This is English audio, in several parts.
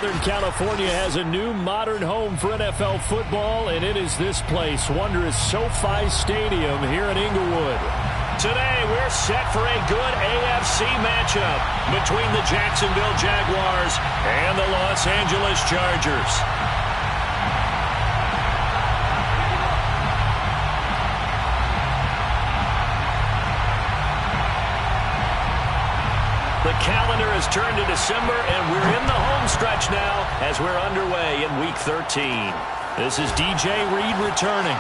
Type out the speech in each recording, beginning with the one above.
Southern California has a new modern home for NFL football, and it is this place, wondrous SoFi Stadium here in Inglewood. Today, we're set for a good AFC matchup between the Jacksonville Jaguars and the Los Angeles Chargers. The calendar has turned to December, and we're in the home stretch now as we're underway in Week 13. This is DJ Reed returning.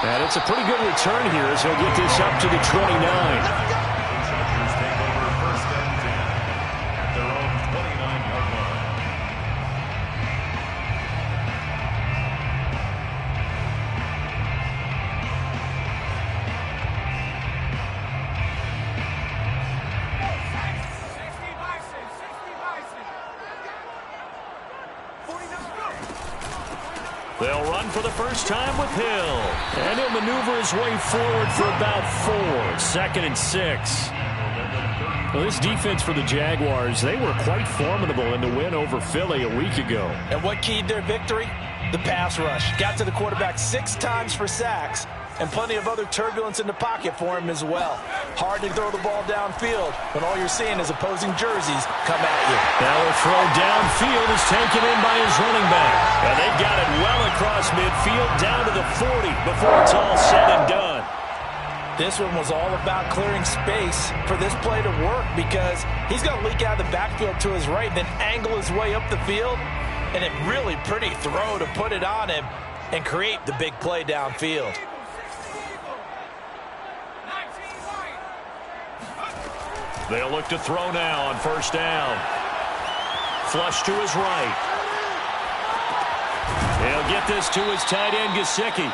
And it's a pretty good return here as he'll get this up to the 29. They'll run for the first time with Hill. And he'll maneuver his way forward for about 4. 2nd and 6. Well, this defense for the Jaguars, they were quite formidable in the win over Philly a week ago. And what keyed their victory? The pass rush. Got to the quarterback 6 times for sacks. And plenty of other turbulence in the pocket for him as well. Hard to throw the ball downfield when all you're seeing is opposing jerseys come at you. Now a throw downfield is taken in by his running back. And they've got it well across midfield down to the 40 before it's all said and done. This one was all about clearing space for this play to work because he's going to leak out of the backfield to his right, then angle his way up the field. And a really pretty throw to put it on him and create the big play downfield. They'll look to throw now on first down. Flush to his right. He'll get this to his tight end, Gesicki.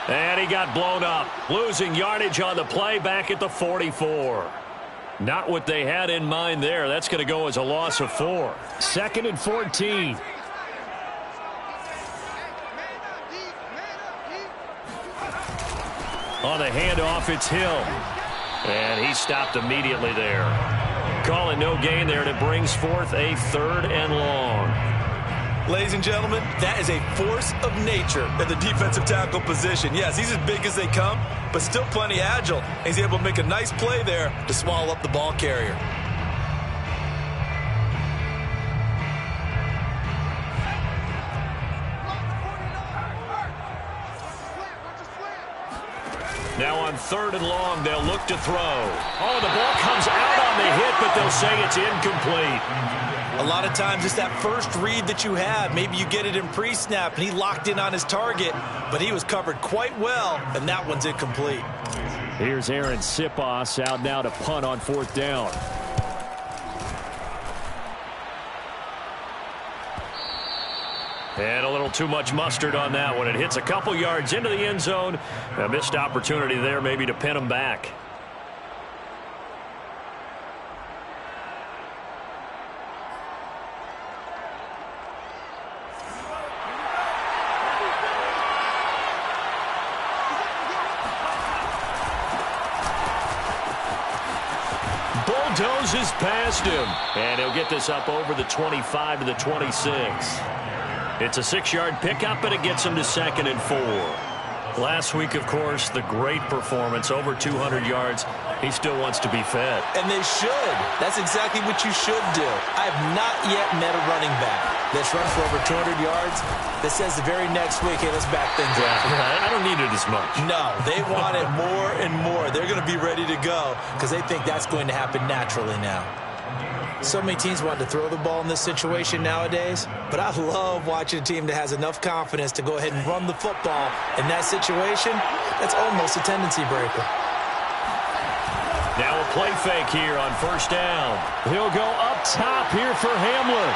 And he got blown up. Losing yardage on the play back at the 44. Not what they had in mind there. That's going to go as a loss of 4. 2nd and 14. On the handoff, it's Hill. And he stopped immediately there. Calling no gain there, and it brings forth a 3rd and long. Ladies and gentlemen, that is a force of nature at the defensive tackle position. Yes, he's as big as they come, but still plenty agile. He's able to make a nice play there to swallow up the ball carrier. Now on 3rd and long, they'll look to throw. Oh, the ball comes out on the hit, but they'll say it's incomplete. A lot of times it's that first read that you have. Maybe you get it in pre-snap, and he locked in on his target, but he was covered quite well, and that one's incomplete. Here's Aaron Sipos out now to punt on 4th down. And a little too much mustard on that one. It hits a couple yards into the end zone. A missed opportunity there maybe to pin him back. Bulldozes past him. And he'll get this up over the 25 to the 26. It's a 6-yard pickup, and it gets him to 2nd and 4. Last week, of course, the great performance, over 200 yards. He still wants to be fed. And they should. That's exactly what you should do. I have not yet met a running back that's run for over 200 yards that says the very next week, hey, let's back things up. I don't need it as much. No, they want it more and more. They're going to be ready to go because they think that's going to happen naturally now. So many teams want to throw the ball in this situation nowadays, but I love watching a team that has enough confidence to go ahead and run the football in that situation. That's almost a tendency breaker. Now a play fake here on first down. He'll go up top here for Hamler.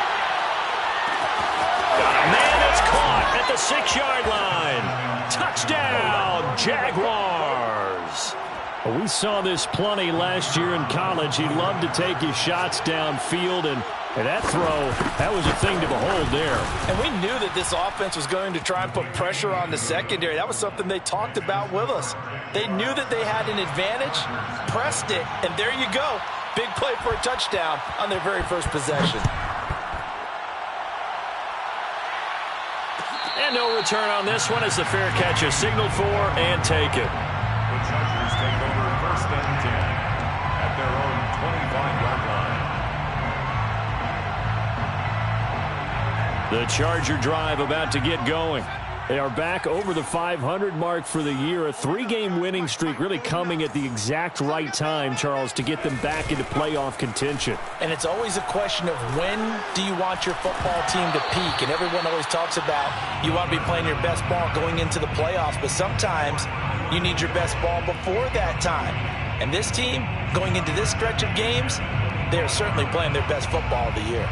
Got a man that's caught at the 6-yard line. Touchdown, Jaguars. We saw this plenty last year in college. He loved to take his shots downfield, and that throw, that was a thing to behold there. And we knew that this offense was going to try and put pressure on the secondary. That was something they talked about with us. They knew that they had an advantage, pressed it, and there you go. Big play for a touchdown on their very first possession. And no return on this one as the fair catch is signaled for and taken. The Chargers take over 1st and 10 at their own 25-yard line. The Charger drive about to get going. They are back over the 500 mark for the year. A 3-game winning streak really coming at the exact right time, Charles, to get them back into playoff contention. And it's always a question of when do you want your football team to peak? And everyone always talks about you want to be playing your best ball going into the playoffs, but sometimes you need your best ball before that time. And this team, going into this stretch of games, they're certainly playing their best football of the year.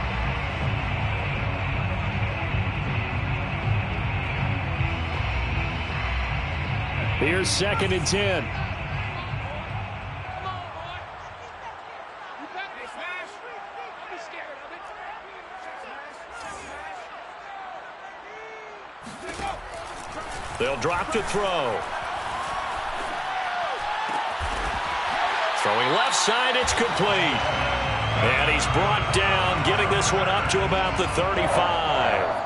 Here's 2nd and 10. They'll drop to throw. Throwing left side, it's complete. And he's brought down, getting this one up to about the 35.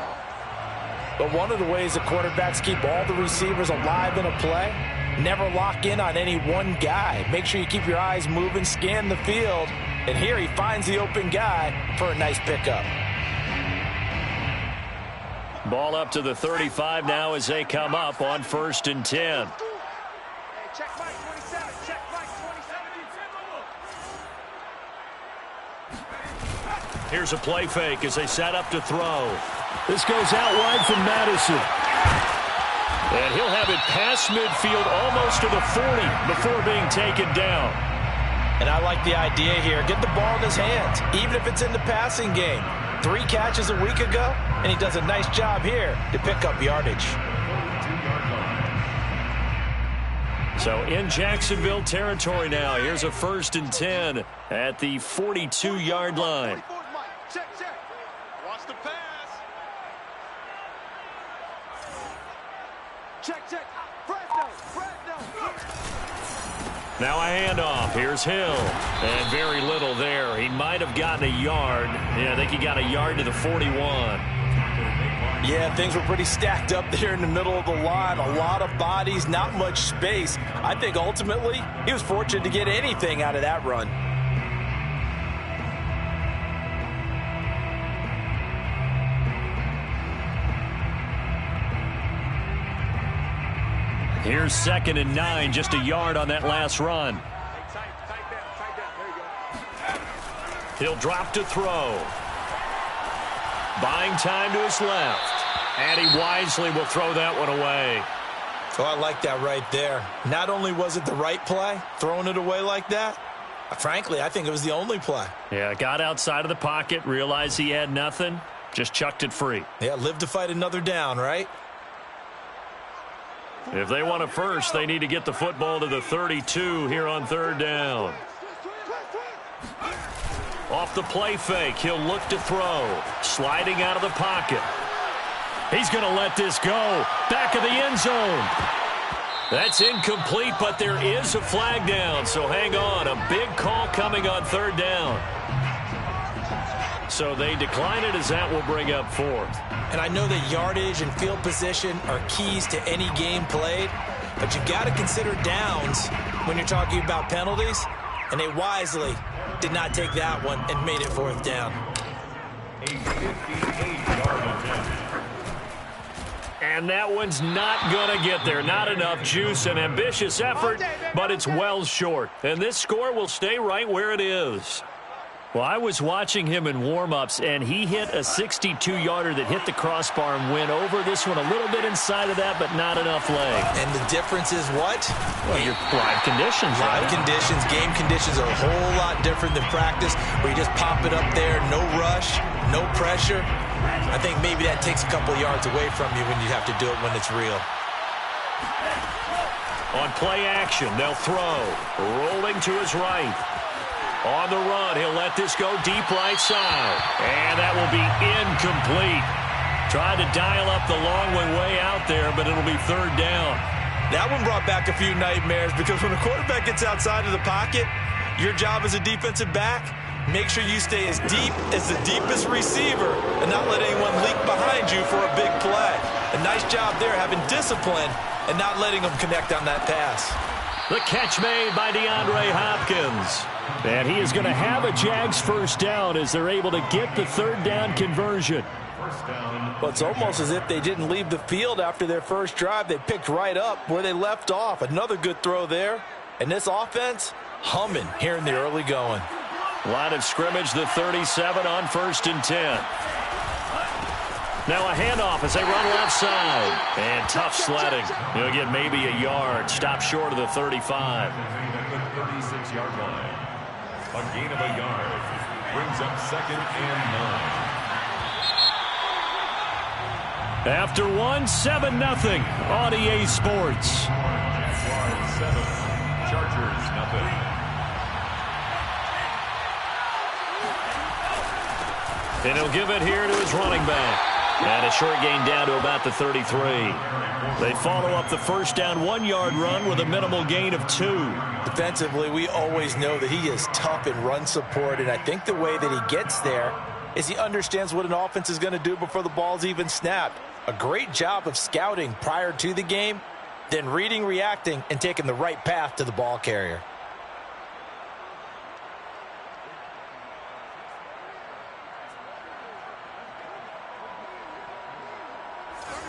But one of the ways the quarterbacks keep all the receivers alive in a play, never lock in on any one guy. Make sure you keep your eyes moving, scan the field, and here he finds the open guy for a nice pickup. Ball up to the 35 now as they come up on 1st and 10. Here's a play fake as they set up to throw. This goes out wide from Madison. And he'll have it past midfield almost to the 40 before being taken down. And I like the idea here. Get the ball in his hands, even if it's in the passing game. 3 catches a week ago, and he does a nice job here to pick up yardage. So in Jacksonville territory now. Here's a 1st and 10 at the 42-yard line. Check. Watch the pass. Check. Now a handoff. Here's Hill. And very little there. He might have gotten a yard. Yeah, I think he got a yard to the 41. Yeah, things were pretty stacked up there in the middle of the line. A lot of bodies, not much space. I think ultimately he was fortunate to get anything out of that run. Here's 2nd and 9, just a yard on that last run. He'll drop to throw. Buying time to his left. And he wisely will throw that one away. Oh, I like that right there. Not only was it the right play, throwing it away like that, frankly, I think it was the only play. Yeah, got outside of the pocket, realized he had nothing, just chucked it free. Yeah, live to fight another down, right? If they want a first, they need to get the football to the 32 here on 3rd down. Off the play fake, he'll look to throw. Sliding out of the pocket. He's going to let this go. Back of the end zone. That's incomplete, but there is a flag down, so hang on. A big call coming on 3rd down. So they decline it as that will bring up 4th. And I know that yardage and field position are keys to any game played, but you've got to consider downs when you're talking about penalties, and they wisely did not take that one and made it 4th down. A 58-yard attempt. And that one's not going to get there. Not enough juice, an ambitious effort, but it's well short. And this score will stay right where it is. Well, I was watching him in warm-ups, and he hit a 62-yarder that hit the crossbar and went over. This one a little bit inside of that, but not enough leg. And the difference is what? Well, your live conditions, right? Live conditions, game conditions are a whole lot different than practice, where you just pop it up there, no rush, no pressure. I think maybe that takes a couple yards away from you when you have to do it when it's real. On play action, they'll throw. Rolling to his right. On the run, he'll let this go deep right side. And that will be incomplete. Tried to dial up the long way out there, but it'll be 3rd down. That one brought back a few nightmares because when a quarterback gets outside of the pocket, your job as a defensive back, make sure you stay as deep as the deepest receiver and not let anyone leak behind you for a big play. A Nice job there, having discipline and not letting them connect on that pass. The catch made by DeAndre Hopkins. And he is going to have a Jags first down as they're able to get the third down conversion. Well, it's almost as if they didn't leave the field after their first drive. They picked right up where they left off. Another good throw there. And this offense, humming here in the early going. Line of scrimmage, the 37 on 1st and 10. Now a handoff as they run left side. And tough sledding. He'll get maybe a yard. Stop short of the 35. At the 36-yard line. A gain of a yard. Brings up 2nd and 9. After 7-0 on EA Sports. 7. Chargers, nothing. And he'll give it here to his running back. And a short gain down to about the 33. They follow up the first down 1-yard run with a minimal gain of 2. Defensively, we always know that he is tough in run support, and I think the way that he gets there is he understands what an offense is going to do before the ball's even snapped. A great job of scouting prior to the game, then reading, reacting, and taking the right path to the ball carrier.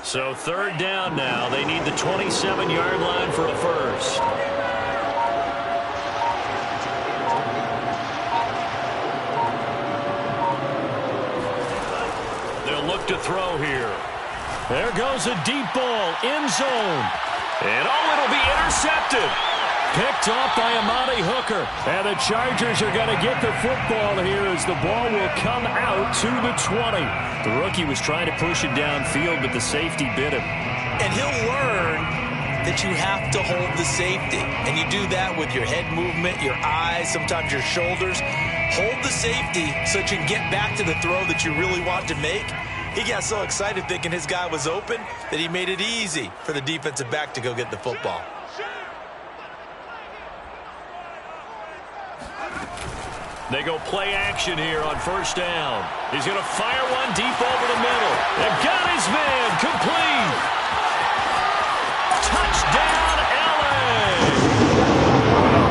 So third down now. They need the 27-yard line for a first. They'll look to throw here. There goes a deep ball, end zone. And it'll be intercepted. Picked off by Amani Hooker. And the Chargers are going to get the football here as the ball will come out to the 20. The rookie was trying to push it downfield, but the safety bit him. And he'll learn that you have to hold the safety. And you do that with your head movement, your eyes, sometimes your shoulders. Hold the safety so that you can get back to the throw that you really want to make. He got so excited thinking his guy was open that he made it easy for the defensive back to go get the football. They go play action here on first down. He's going to fire one deep over the middle. And got his man complete. Touchdown, LA!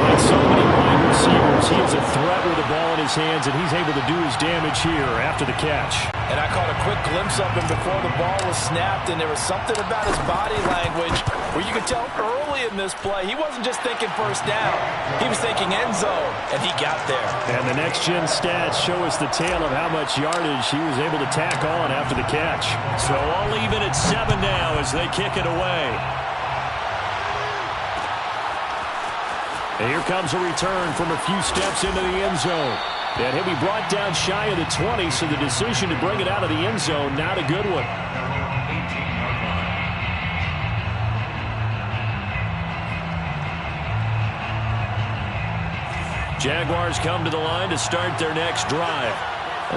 Like so many wide receivers, he is a threat with the ball in his hands, and he's able to do his damage here after the catch. And I caught a quick glimpse of him before the ball was snapped, and there was something about his body language where you could tell early in this play he wasn't just thinking first down. He was thinking end zone, and he got there. And the next-gen stats show us the tale of how much yardage he was able to tack on after the catch. So all even at 7 now as they kick it away. And here comes a return from a few steps into the end zone. And he'll be brought down shy of the 20, so the decision to bring it out of the end zone, not a good one. Jaguars come to the line to start their next drive.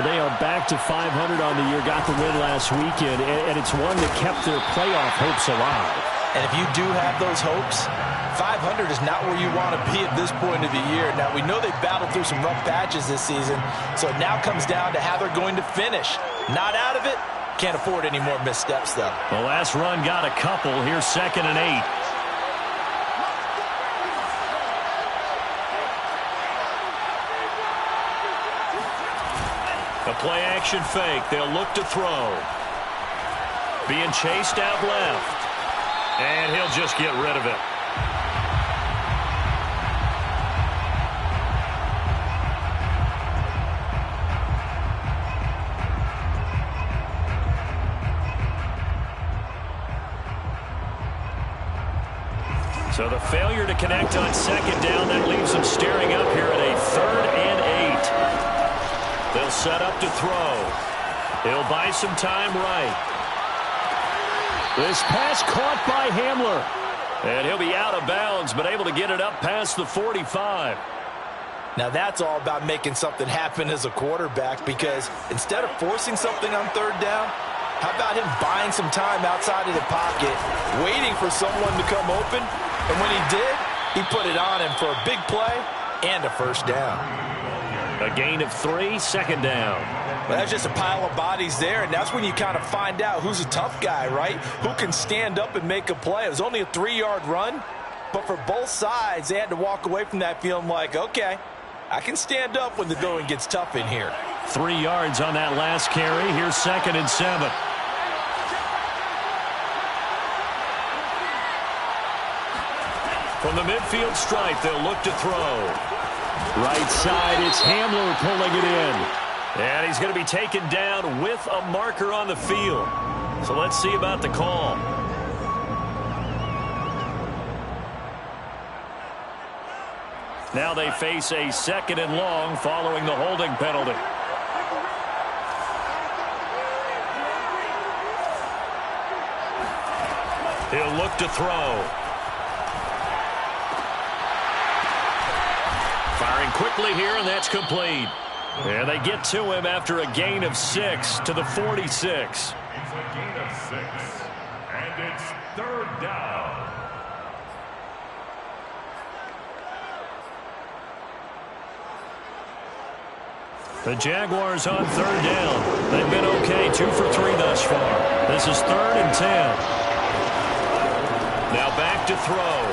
They are back to 500 on the year, got the win last weekend, and it's one that kept their playoff hopes alive. And if you do have those hopes, 500 is not where you want to be at this point of the year. Now, we know they've battled through some rough patches this season, so it now comes down to how they're going to finish. Not out of it. Can't afford any more missteps, though. The last run got a couple. Here's 2nd and 8. A play-action fake. They'll look to throw. Being chased out left. And he'll just get rid of it. So the failure to connect on 2nd down, that leaves them staring up here at a 3rd and 8. They'll set up to throw. He'll buy some time right. This pass caught by Hamler. And he'll be out of bounds, but able to get it up past the 45. Now that's all about making something happen as a quarterback, because instead of forcing something on 3rd down, how about him buying some time outside of the pocket, waiting for someone to come open, and when he did, he put it on him for a big play and a first down. A gain of 3, second down. Well, that's just a pile of bodies there, and that's when you kind of find out who's a tough guy, right? Who can stand up and make a play. It was only a 3-yard run, but for both sides, they had to walk away from that feeling like, okay, I can stand up when the going gets tough in here. 3 yards on that last carry. Here's 2nd and 7. From the midfield stripe, they'll look to throw. Right side, it's Hamler pulling it in. And he's going to be taken down with a marker on the field. So let's see about the call. Now they face a 2nd and long following the holding penalty. He'll look to throw. Firing quickly here, and that's complete. And they get to him after a gain of 6 to the 46. It's a gain of 6, and it's 3rd down. The Jaguars on 3rd down. They've been okay, 2 for 3 thus far. This is 3rd and 10. Now back to throw.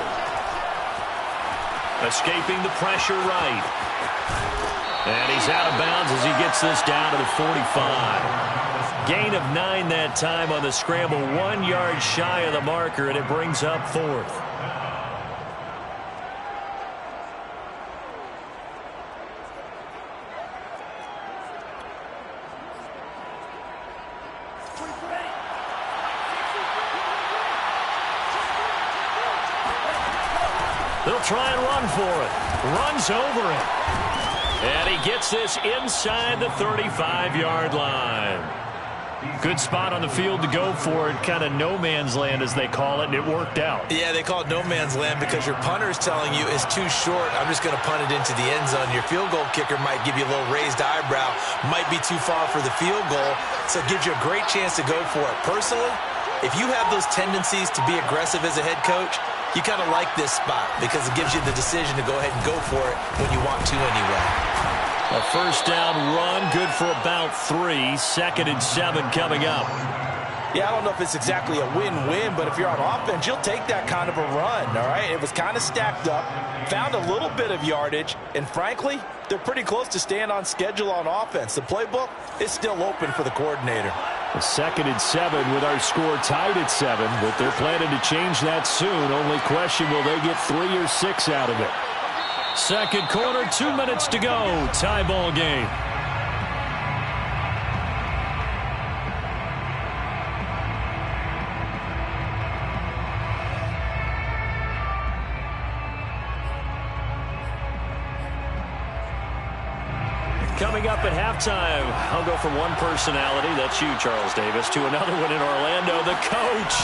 Escaping the pressure right. And he's out of bounds as he gets this down to the 45. Gain of 9 that time on the scramble. 1 yard shy of the marker, and it brings up 4th. They'll try and run for it. Runs over it. And he gets this inside the 35-yard line. Good spot on the field to go for it. Kind of no man's land, as they call it, and it worked out. Yeah, they call it no man's land because your punter is telling you it's too short. I'm just going to punt it into the end zone. Your field goal kicker might give you a little raised eyebrow. Might be too far for the field goal, so it gives you a great chance to go for it. Personally, if you have those tendencies to be aggressive as a head coach, you kind of like this spot because it gives you the decision to go ahead and go for it when you want to anyway. A 1st down run, good for about 3. 2nd and 7 coming up. Yeah, I don't know if it's exactly a win-win, but if you're on offense, you'll take that kind of a run, all right? It was kind of stacked up, found a little bit of yardage, and frankly, they're pretty close to staying on schedule on offense. The playbook is still open for the coordinator. A 2nd and 7 with our score tied at 7, but they're planning to change that soon. Only question, will they get 3 or 6 out of it? 2nd quarter, 2 minutes to go. Tie ball game. Coming up at halftime, I'll go from one personality, that's you, Charles Davis, to another one in Orlando, the coach.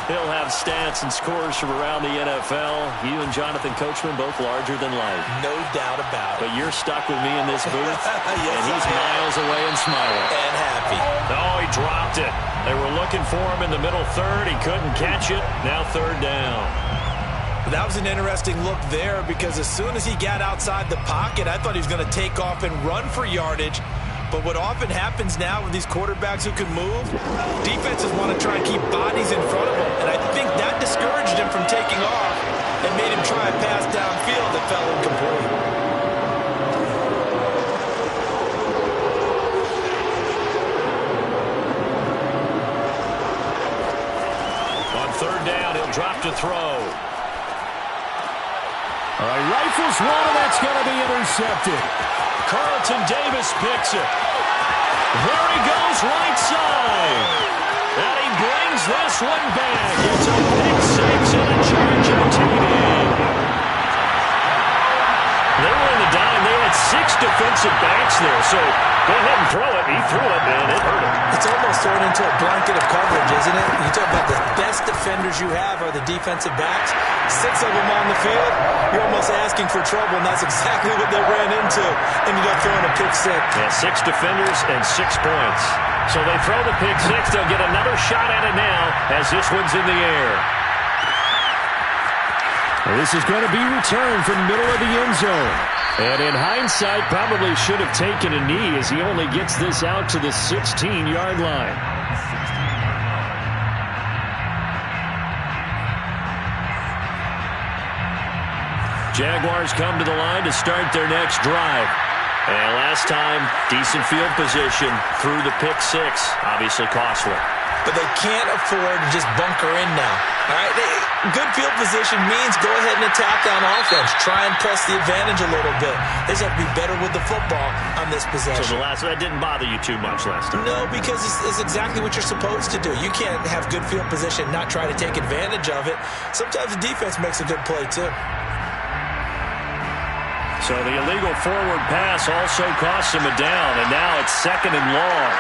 He'll have stats and scores from around the NFL. You and Jonathan Coachman, both larger than life. No doubt about it. But you're stuck with me in this booth, yes, and he's miles away and smiling. And happy. Oh, he dropped it. They were looking for him in the middle third. He couldn't catch it. Now 3rd down. That was an interesting look there because as soon as he got outside the pocket, I thought he was going to take off and run for yardage. But what often happens now with these quarterbacks who can move, defenses want to try and keep bodies in front of them. And I think that discouraged him from taking off and made him try a pass downfield that fell incomplete. On 3rd down, he'll drop to throw. All right, rifles one, and that's going to be intercepted. Carlton Davis picks it. There he goes, right side. And he brings this one back. It's a pick 6 and a charge of TD. They were in the dime. They had 6 defensive backs there, so go ahead and throw it. He threw it, and it hurt him. It's almost thrown into a blanket of coverage, isn't it? You talk about the best defenders you have are the defensive backs. 6 of them on the field. You're almost asking for trouble, and that's exactly what they ran into. Ended up throwing a pick 6. Yeah, 6 defenders and 6 points. So they throw the pick 6. They'll get another shot at it now as this one's in the air. And this is going to be returned from the middle of the end zone. And in hindsight, probably should have taken a knee as he only gets this out to the 16-yard line. Jaguars come to the line to start their next drive. And last time, decent field position through the pick six. Obviously costly. But they can't afford to just bunker in now. All right, good field position means go ahead and attack on offense. Try and press the advantage a little bit. They just have to be better with the football on this possession. So that didn't bother you too much last time? No, because it's exactly what you're supposed to do. You can't have good field position and not try to take advantage of it. Sometimes the defense makes a good play, too. So the illegal forward pass also costs him a down, and now it's 2nd and long.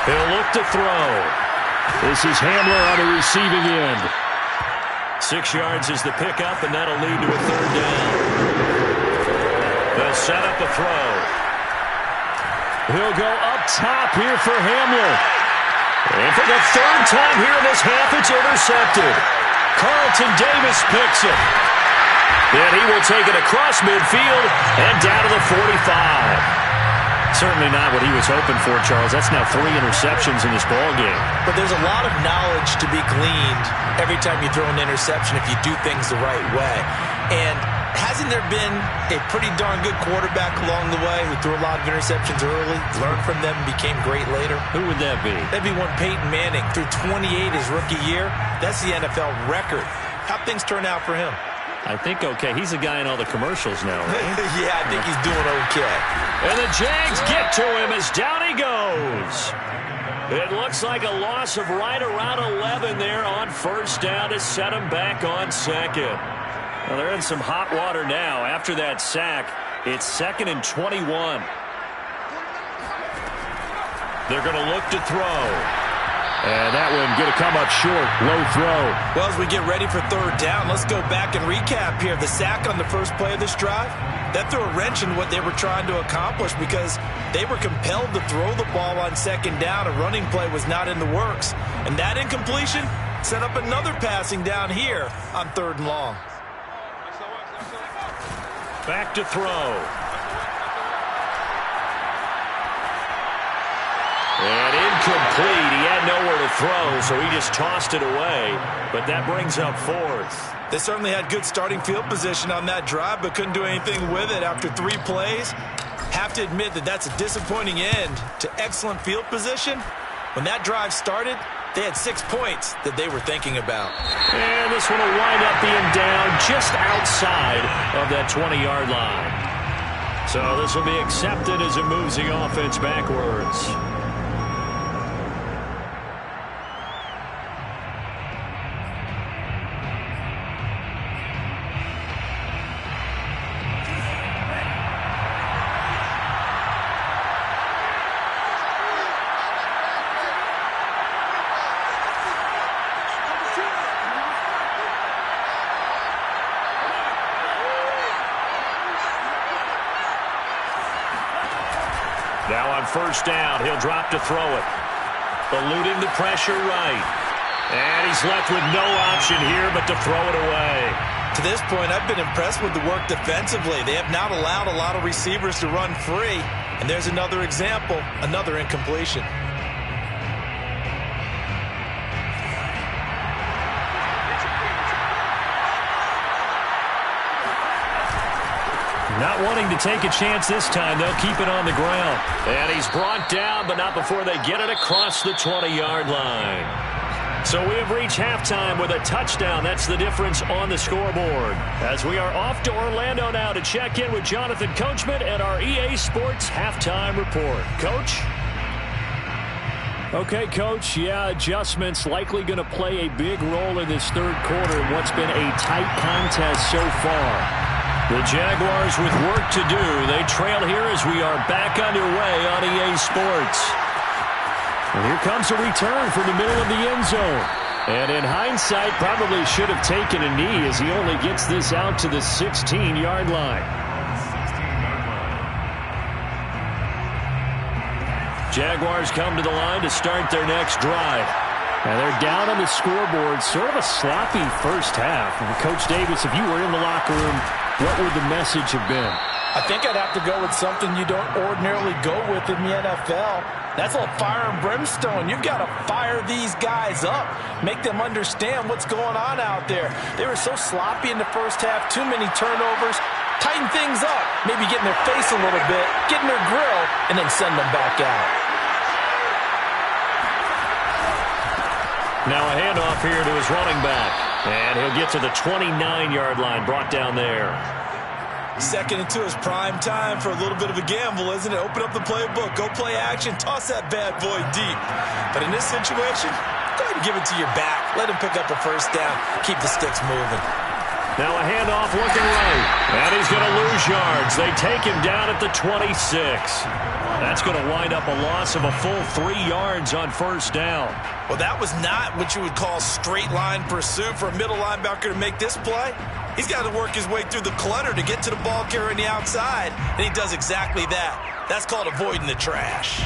He'll look to throw. This is Hamler on the receiving end. 6 yards is the pickup, and that'll lead to a 3rd down. They'll set up a throw. He'll go up top here for Hamler. And for the 3rd time here in this half, it's intercepted. Carlton Davis picks it. And he will take it across midfield and down to the 45. Certainly not what he was hoping for, Charles. That's now 3 interceptions in this ballgame. But there's a lot of knowledge to be gleaned every time you throw an interception if you do things the right way. And hasn't there been a pretty darn good quarterback along the way who threw a lot of interceptions early, learned from them, and became great later? Who would that be? That'd be one Peyton Manning. Threw 28 his rookie year. That's the NFL record. How'd things turn out for him? I think okay. He's a guy in all the commercials now, right? Yeah, I think he's doing okay. And the Jags get to him as down he goes. It looks like a loss of right around 11 there on 1st down to set him back on 2nd. Well, they're in some hot water now. After that sack, it's 2nd and 21. They're going to look to throw. And that one going to come up short. Low throw. Well, as we get ready for 3rd down, let's go back and recap here. The sack on the first play of this drive, that threw a wrench in what they were trying to accomplish because they were compelled to throw the ball on 2nd down. A running play was not in the works. And that incompletion set up another passing down here on 3rd and long. Back to throw. And incomplete. He had nowhere to throw, so he just tossed it away. But that brings up 4th. They certainly had good starting field position on that drive, but couldn't do anything with it after 3 plays. Have to admit that that's a disappointing end to excellent field position. When that drive started, they had 6 points that they were thinking about. And this one will wind up being down just outside of that 20-yard line. So this will be accepted as it moves the offense backwards. Now on 1st down, he'll drop to throw it. Eluding the pressure right. And he's left with no option here but to throw it away. To this point, I've been impressed with the work defensively. They have not allowed a lot of receivers to run free. And there's another example, another incompletion. Not wanting to take a chance this time, they'll keep it on the ground. And he's brought down, but not before they get it across the 20-yard line. So we have reached halftime with a touchdown. That's the difference on the scoreboard. As we are off to Orlando now to check in with Jonathan Coachman and our EA Sports Halftime Report. Coach? Okay, Coach. Yeah, adjustments likely going to play a big role in this 3rd quarter in what's been a tight contest so far. The Jaguars with work to do. They trail here as we are back underway on EA Sports. And here comes a return from the middle of the end zone. And in hindsight, probably should have taken a knee as he only gets this out to the 16-yard line. Jaguars come to the line to start their next drive. And they're down on the scoreboard. Sort of a sloppy first half. And Coach Davis, if you were in the locker room, what would the message have been? I think I'd have to go with something you don't ordinarily go with in the NFL. That's a little fire and brimstone. You've got to fire these guys up. Make them understand what's going on out there. They were so sloppy in the first half. Too many turnovers. Tighten things up. Maybe get in their face a little bit. Get in their grill. And then send them back out. Now a handoff here to his running back. And he'll get to the 29-yard line. Brought down there. 2nd and 2 is prime time for a little bit of a gamble, isn't it? Open up the playbook. Go play action. Toss that bad boy deep. But in this situation, go ahead and give it to your back. Let him pick up a first down. Keep the sticks moving. Now a handoff looking right. And he's going to lose yards. They take him down at the 26. That's going to wind up a loss of a full 3 yards on first down. Well, that was not what you would call straight line pursuit for a middle linebacker to make this play. He's got to work his way through the clutter to get to the ball carrier on the outside, and he does exactly that. That's called avoiding the trash.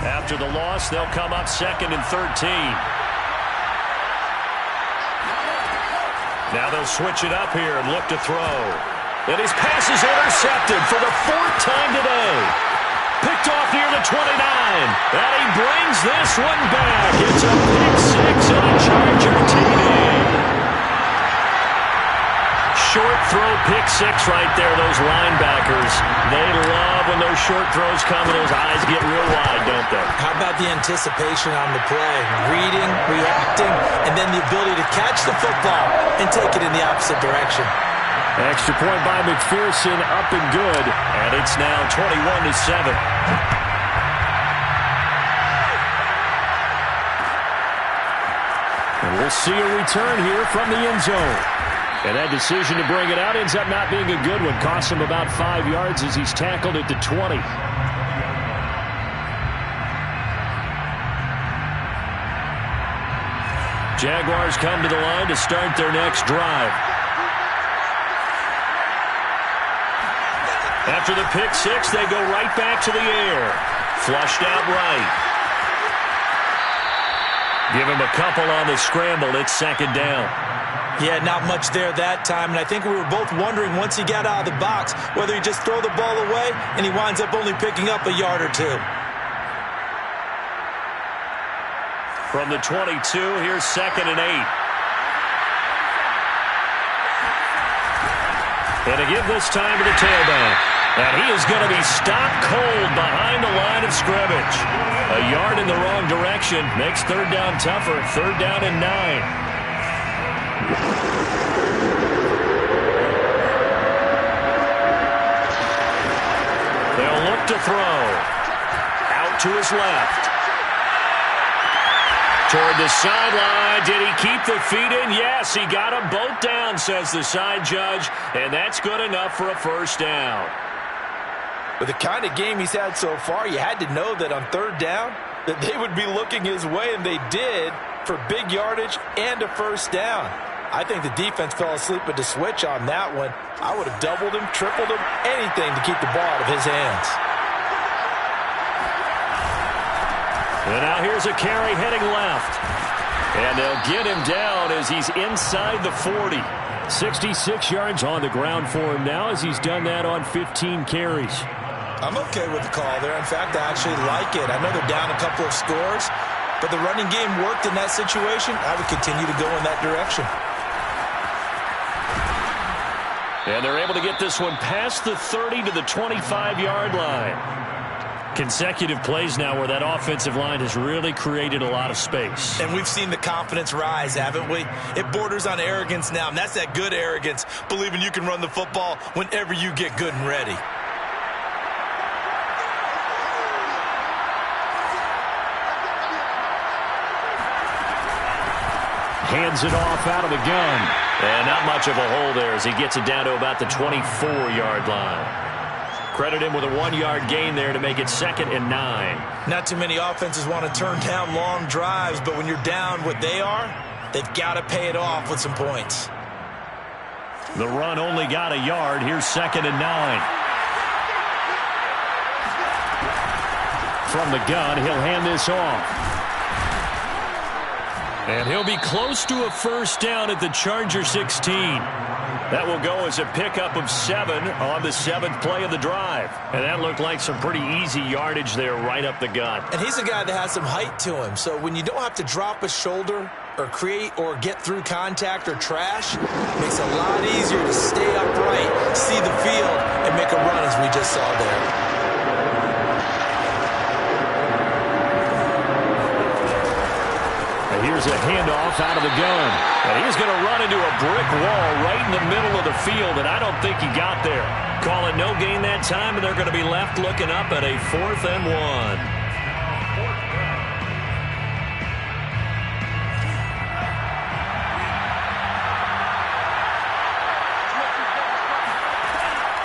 After the loss, they'll come up 2nd and 13. Now they'll switch it up here and look to throw. And his pass is intercepted for the 4th time today. Picked off near the 29. And he brings this one back. It's a pick 6 and a Charger TD. Short throw pick 6 right there, those linebackers. They love when those short throws come and those eyes get real wide, don't they? How about the anticipation on the play? Reading, reacting, and then the ability to catch the football and take it in the opposite direction. Extra point by McPherson, up and good. And it's now 21-7. And we'll see a return here from the end zone. And that decision to bring it out ends up not being a good one. Costs him about 5 yards as he's tackled at the 20. Jaguars come to the line to start their next drive. After the pick 6, they go right back to the air. Flushed out right. Give him a couple on the scramble. It's 2nd down. Yeah, not much there that time, and I think we were both wondering once he got out of the box whether he just throw the ball away and he winds up only picking up a yard or 2. From the 22, here's 2nd and 8. And to give this time to the tailback. And he is going to be stopped cold behind the line of scrimmage. A yard in the wrong direction makes 3rd down tougher. 3rd down and 9. They'll look to throw. Out to his left. Toward the sideline. Did he keep the feet in? Yes, he got them both down, says the side judge. And that's good enough for a first down. With the kind of game he's had so far, you had to know that on 3rd down that they would be looking his way, and they did, for big yardage and a first down. I think the defense fell asleep at the switch on that one. I would have doubled him, tripled him, anything to keep the ball out of his hands. And now here's a carry heading left. And they'll get him down as he's inside the 40. 66 yards on the ground for him now as he's done that on 15 carries. I'm okay with the call there. In fact, I actually like it. I know they're down a couple of scores, but the running game worked in that situation. I would continue to go in that direction. And they're able to get this one past the 30 to the 25-yard line. Consecutive plays now where that offensive line has really created a lot of space. And we've seen the confidence rise, haven't we? It borders on arrogance now, and that's that good arrogance, believing you can run the football whenever you get good and ready. Hands it off out of the gun. And not much of a hole there as he gets it down to about the 24-yard line. Credit him with a 1-yard gain there to make it 2nd and 9. Not too many offenses want to turn down long drives, but when you're down what they are, they've got to pay it off with some points. The run only got a yard. Here's 2nd and 9. From the gun, he'll hand this off. And he'll be close to a first down at the Charger 16. That will go as a pickup of 7 on the 7th play of the drive. And that looked like some pretty easy yardage there right up the gut. And he's a guy that has some height to him. So when you don't have to drop a shoulder or create or get through contact or trash, it makes it a lot easier to stay upright, see the field, and make a run as we just saw there. Here's a handoff out of the gun. And he's going to run into a brick wall right in the middle of the field, and I don't think he got there. Call it no gain that time, and they're going to be left looking up at a 4th and 1.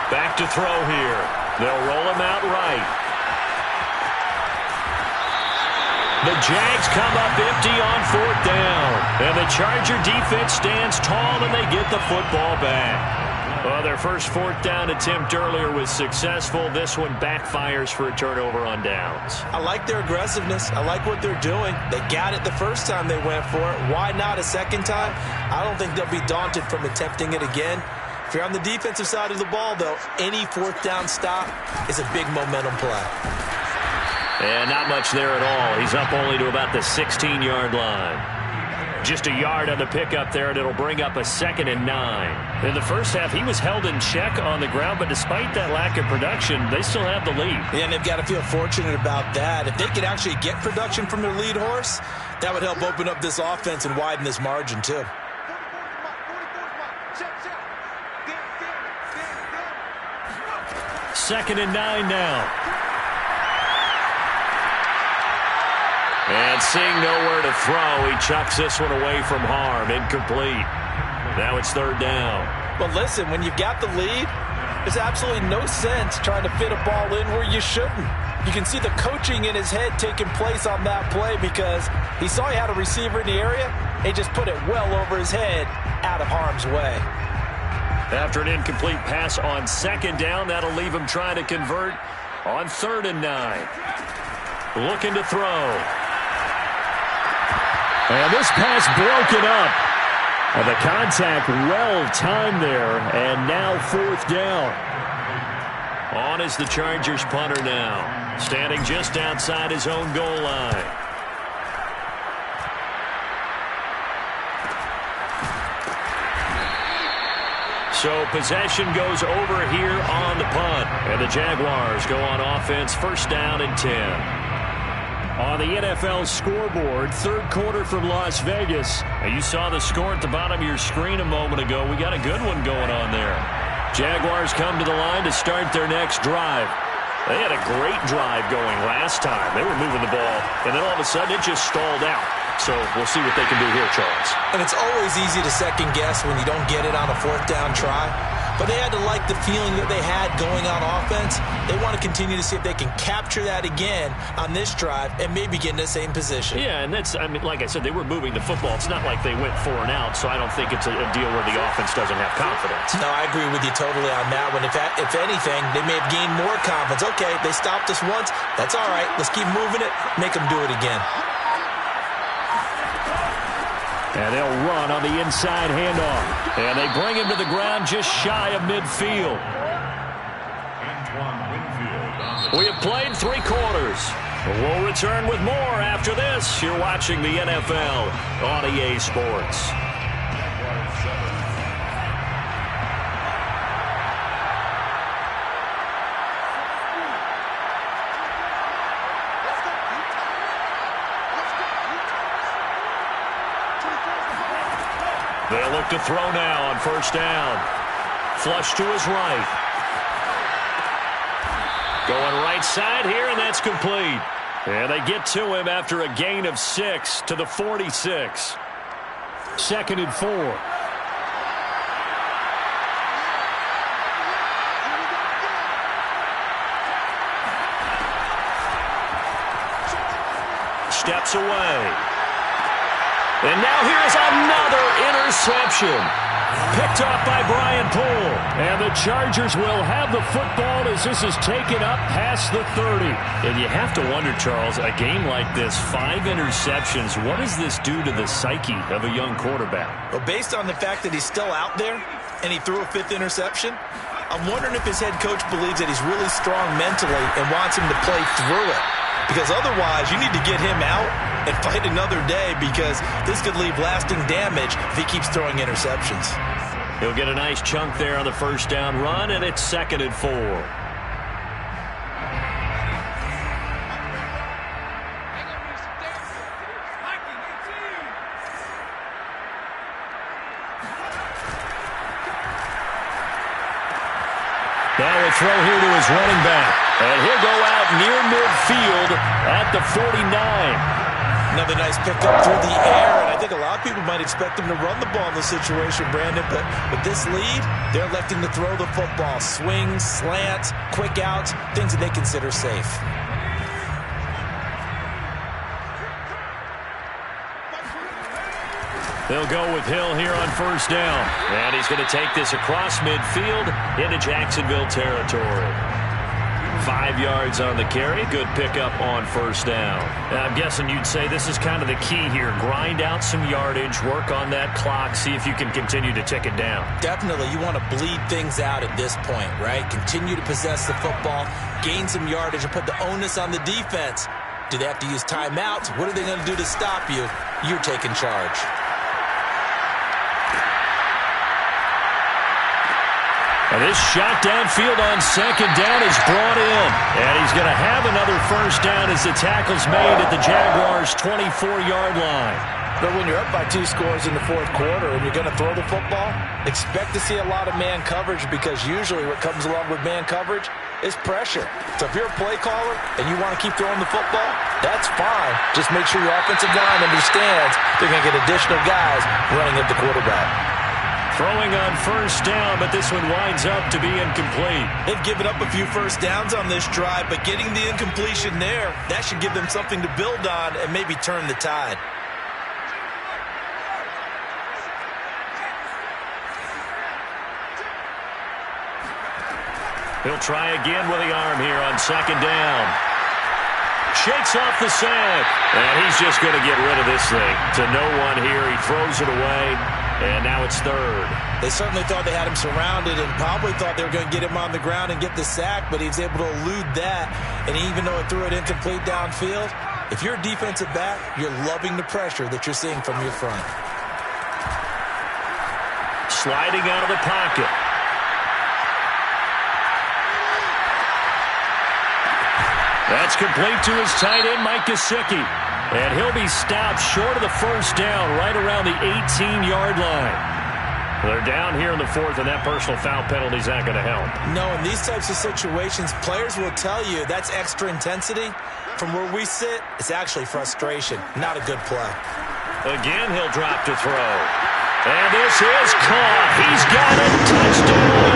Back to throw here. They'll roll him out right. The Jags come up empty on 4th down. And the Charger defense stands tall, and they get the football back. Well, their first 4th down attempt earlier was successful. This one backfires for a turnover on downs. I like their aggressiveness. I like what they're doing. They got it the first time they went for it. Why not a second time? I don't think they'll be daunted from attempting it again. If you're on the defensive side of the ball, though, any 4th down stop is a big momentum play. And not much there at all. He's up only to about the 16-yard line. Just a yard on the pickup there, and it'll bring up a 2nd and 9. In the first half, he was held in check on the ground, but despite that lack of production, they still have the lead. Yeah, and they've got to feel fortunate about that. If they could actually get production from their lead horse, that would help open up this offense and widen this margin, too. Second and 9 now. And seeing nowhere to throw, he chucks this one away from harm. Incomplete. Now it's 3rd down. But listen, when you've got the lead, there's absolutely no sense trying to fit a ball in where you shouldn't. You can see the coaching in his head taking place on that play because he saw he had a receiver in the area. He just put it well over his head, out of harm's way. After an incomplete pass on 2nd down, that'll leave him trying to convert on 3rd and 9. Looking to throw. And this pass broken up. And the contact well timed there. And now 4th down. On is the Chargers punter now. Standing just outside his own goal line. So possession goes over here on the punt. And the Jaguars go on offense, 1st down and 10. On the NFL scoreboard, 3rd quarter from Las Vegas. You saw the score at the bottom of your screen a moment ago. We got a good one going on there. Jaguars come to the line to start their next drive. They had a great drive going last time. They were moving the ball, and then all of a sudden it just stalled out. So we'll see what they can do here, Charles. And it's always easy to second guess when you don't get it on a 4th down try. But they had to like the feeling that they had going on offense. They want to continue to see if they can capture that again on this drive and maybe get in the same position. Yeah, and that's, I mean, like I said, they were moving the football. It's not like they went 4 and out, so I don't think it's a deal where the offense doesn't have confidence. No, I agree with you totally on that one. If anything, they may have gained more confidence. Okay, they stopped us once. That's all right. Let's keep moving it. Make them do it again. And they'll run on the inside handoff. And they bring him to the ground just shy of midfield. We have played 3 quarters. We'll return with more after this. You're watching the NFL on EA Sports. They'll look to throw now on 1st down. Flush to his right. Going right side here, and that's complete. And they get to him after a gain of 6 to the 46. 2nd and 4. Steps away. And now here's another interception. Picked off by Brian Poole. And the Chargers will have the football as this is taken up past the 30. And you have to wonder, Charles, a game like this, 5 interceptions, what does this do to the psyche of a young quarterback? Well, based on the fact that he's still out there and he threw a 5th interception, I'm wondering if his head coach believes that he's really strong mentally and wants him to play through it. Because otherwise, you need to get him out and fight another day, because this could leave lasting damage if he keeps throwing interceptions. He'll get a nice chunk there on the first down run, and it's 2nd and 4. Now a throw here to his running back. And he'll go out near midfield at the 49. Another nice pickup through the air, and I think a lot of people might expect him to run the ball in this situation, Brandon, but with this lead, they're electing to throw the football. Swings, slants, quick outs, things that they consider safe. They'll go with Hill here on first down. And he's going to take this across midfield into Jacksonville territory. 5 yards on the carry. Good pickup on first down. I'm guessing you'd say this is kind of the key here. Grind out some yardage, work on that clock, see if you can continue to tick it down. Definitely. You want to bleed things out at this point, right? Continue to possess the football, gain some yardage, and put the onus on the defense. Do they have to use timeouts? What are they going to do to stop you? You're taking charge. And this shot downfield on second down is brought in. And he's going to have another first down as the tackle's made at the Jaguars' 24-yard line. But when you're up by 2 scores in the 4th quarter and you're going to throw the football, expect to see a lot of man coverage, because usually what comes along with man coverage is pressure. So if you're a play caller and you want to keep throwing the football, that's fine. Just make sure your offensive line understands they're going to get additional guys running at the quarterback. Throwing on first down, but this one winds up to be incomplete. They've given up a few first downs on this drive, but getting the incompletion there, that should give them something to build on and maybe turn the tide. He'll try again with the arm here on second down. Shakes off the sack. And he's just going to get rid of this thing. To no one here. He throws it away. And now it's 3rd. They certainly thought they had him surrounded and probably thought they were going to get him on the ground and get the sack, but he was able to elude that. And even though it threw it incomplete downfield, if you're a defensive back, you're loving the pressure that you're seeing from your front. Sliding out of the pocket. That's complete to his tight end, Mike Gesicki. And he'll be stopped short of the first down right around the 18-yard line. They're down here in the 4th, and that personal foul penalty is not going to help. No, in these types of situations, players will tell you that's extra intensity. From where we sit, it's actually frustration, not a good play. Again, he'll drop to throw. And this is caught. He's got a touchdown.